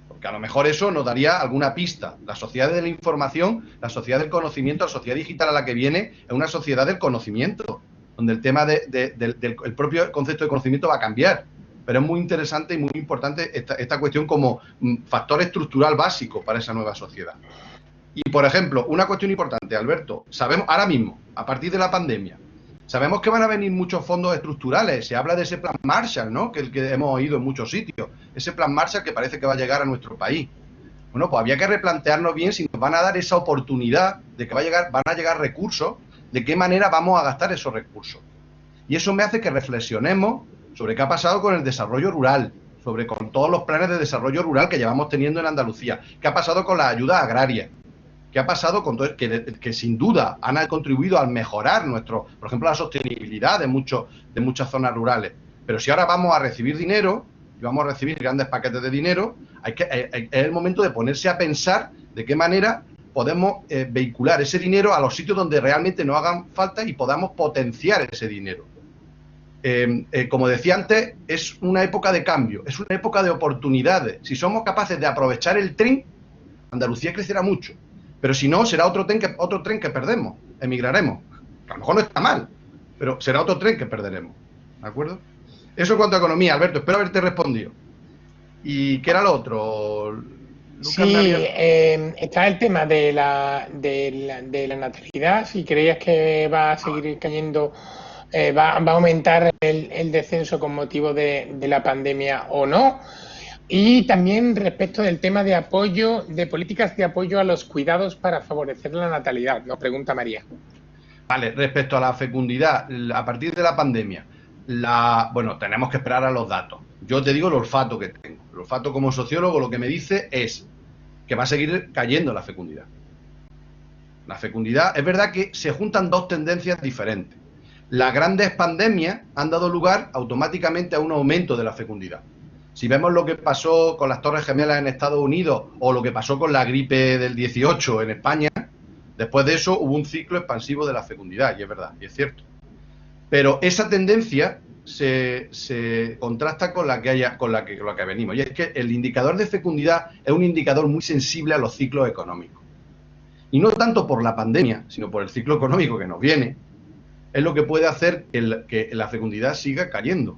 Speaker 1: Porque a lo mejor eso nos daría alguna pista. La sociedad de la información, la sociedad del conocimiento, la sociedad digital a la que viene es una sociedad del conocimiento, donde el tema del propio concepto de conocimiento va a cambiar. Pero es muy interesante y muy importante esta cuestión como factor estructural básico para esa nueva sociedad. Y, por ejemplo, una cuestión importante, Alberto, sabemos ahora mismo, a partir de la pandemia, sabemos que van a venir muchos fondos estructurales. Se habla de ese plan Marshall, ¿no?, que hemos oído en muchos sitios. Ese plan Marshall que parece que va a llegar a nuestro país. Bueno, pues había que replantearnos bien si nos van a dar esa oportunidad de que van a llegar recursos, de qué manera vamos a gastar esos recursos. Y eso me hace que reflexionemos sobre qué ha pasado con el desarrollo rural, con todos los planes de desarrollo rural que llevamos teniendo en Andalucía, qué ha pasado con las ayudas agrarias, qué ha pasado con todo, que sin duda han contribuido a mejorar por ejemplo, la sostenibilidad de muchas zonas rurales. Pero si ahora vamos a recibir dinero, y vamos a recibir grandes paquetes de dinero, es el momento de ponerse a pensar de qué manera podemos vehicular ese dinero a los sitios donde realmente nos hagan falta y podamos potenciar ese dinero. Como decía antes, es una época de cambio, es una época de oportunidades. Si somos capaces de aprovechar el tren, Andalucía crecerá mucho. Pero si no, será otro tren que perdemos, emigraremos. A lo mejor no está mal, pero será otro tren que perderemos. ¿De acuerdo? Eso en cuanto a economía, Alberto, espero haberte respondido. ¿Y qué era lo otro?
Speaker 3: Lucas, sí, está el tema de la natalidad. Si creías que va a seguir cayendo, va a aumentar el descenso con motivo de la pandemia o no. Y también respecto del tema de apoyo, de políticas de apoyo a los cuidados para favorecer la natalidad, nos pregunta María.
Speaker 1: Vale, respecto a la fecundidad, a partir de la pandemia, bueno, tenemos que esperar a los datos. Yo te digo el olfato que tengo. El olfato como sociólogo lo que me dice es que va a seguir cayendo la fecundidad. La fecundidad, es verdad que se juntan dos tendencias diferentes. Las grandes pandemias han dado lugar automáticamente a un aumento de la fecundidad. Si vemos lo que pasó con las Torres Gemelas en Estados Unidos o lo que pasó con la gripe del 18 en España, después de eso hubo un ciclo expansivo de la fecundidad, y es verdad, y es cierto. Pero esa tendencia se contrasta con la que venimos, y es que el indicador de fecundidad es un indicador muy sensible a los ciclos económicos. Y no tanto por la pandemia, sino por el ciclo económico que nos viene, es lo que puede hacer que la fecundidad siga cayendo.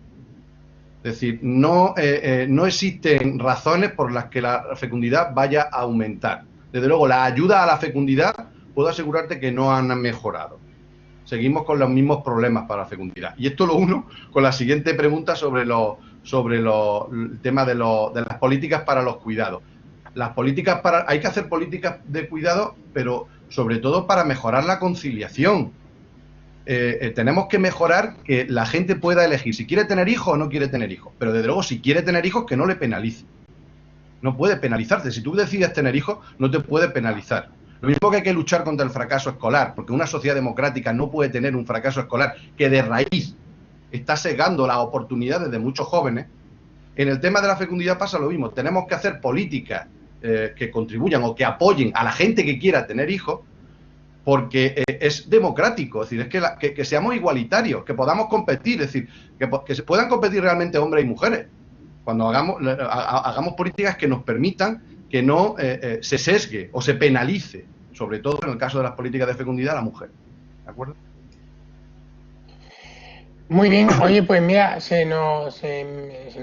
Speaker 1: Es decir, no existen razones por las que la fecundidad vaya a aumentar. Desde luego, la ayuda a la fecundidad, puedo asegurarte que no han mejorado. Seguimos con los mismos problemas para la fecundidad. Y esto lo uno con la siguiente pregunta sobre el tema de las políticas para los cuidados. Hay que hacer políticas de cuidado, pero sobre todo para mejorar la conciliación. Tenemos que mejorar que la gente pueda elegir si quiere tener hijos o no quiere tener hijos. Pero desde luego, si quiere tener hijos, que no le penalice. No puede penalizarte. Si tú decides tener hijos, no te puede penalizar. Lo mismo que hay que luchar contra el fracaso escolar, porque una sociedad democrática no puede tener un fracaso escolar que de raíz está segando las oportunidades de muchos jóvenes. En el tema de la fecundidad pasa lo mismo. Tenemos que hacer políticas que contribuyan o que apoyen a la gente que quiera tener hijos, porque es democrático, es decir, es que seamos igualitarios, que podamos competir, es decir, que se puedan competir realmente hombres y mujeres. Cuando hagamos políticas que nos permitan que no se sesgue o se penalice, sobre todo en el caso de las políticas de fecundidad, a la mujer. ¿De acuerdo?
Speaker 3: Muy bien. Oye, pues mira, se nos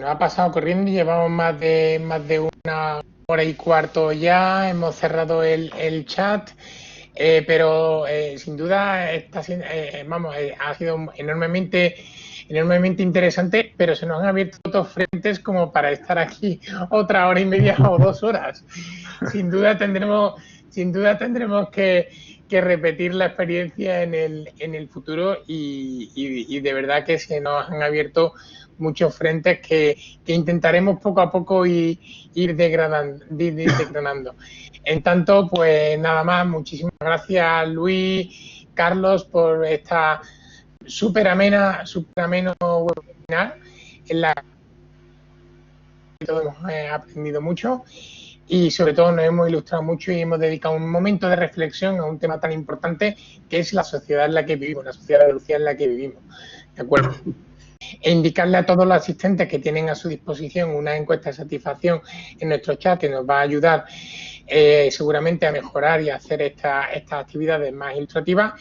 Speaker 3: ha pasado corriendo, llevamos más de 1 hora y cuarto ya, hemos cerrado el chat, pero sin duda ha sido enormemente interesante, pero se nos han abierto otros frentes como para estar aquí 1 hora y media o 2 horas. Sin duda tendremos que repetir la experiencia en el futuro y de verdad que se nos han abierto muchos frentes que intentaremos poco a poco ir desgranando. En tanto, pues nada más, muchísimas gracias Luis, Carlos, por esta súper ameno webinar en la que todos hemos aprendido mucho y sobre todo nos hemos ilustrado mucho y hemos dedicado un momento de reflexión a un tema tan importante que es la sociedad en la que vivimos, la sociedad de Andalucía en la que vivimos. ¿De acuerdo? E indicarle a todos los asistentes que tienen a su disposición una encuesta de satisfacción en nuestro chat que nos va a ayudar seguramente a mejorar y a hacer estas actividades más ilustrativas.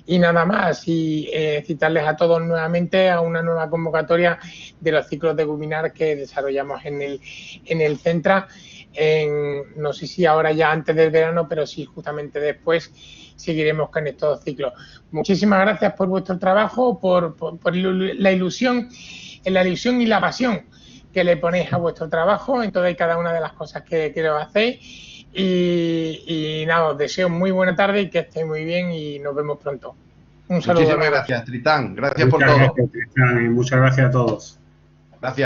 Speaker 3: Y nada más, y citarles a todos nuevamente a una nueva convocatoria de los ciclos de webinar que desarrollamos en el Centra, no sé si ahora ya antes del verano, pero sí justamente después seguiremos con estos ciclos. Muchísimas gracias por vuestro trabajo, por la ilusión y la pasión que le ponéis a vuestro trabajo en toda y cada una de las cosas que lo hacéis. Y nada, os deseo muy buena tarde y que estéis muy bien y nos vemos pronto. Un saludo.
Speaker 1: Muchísimas gracias, Tritán. Gracias por todo.
Speaker 2: Gracias, Tritán, y muchas gracias a todos.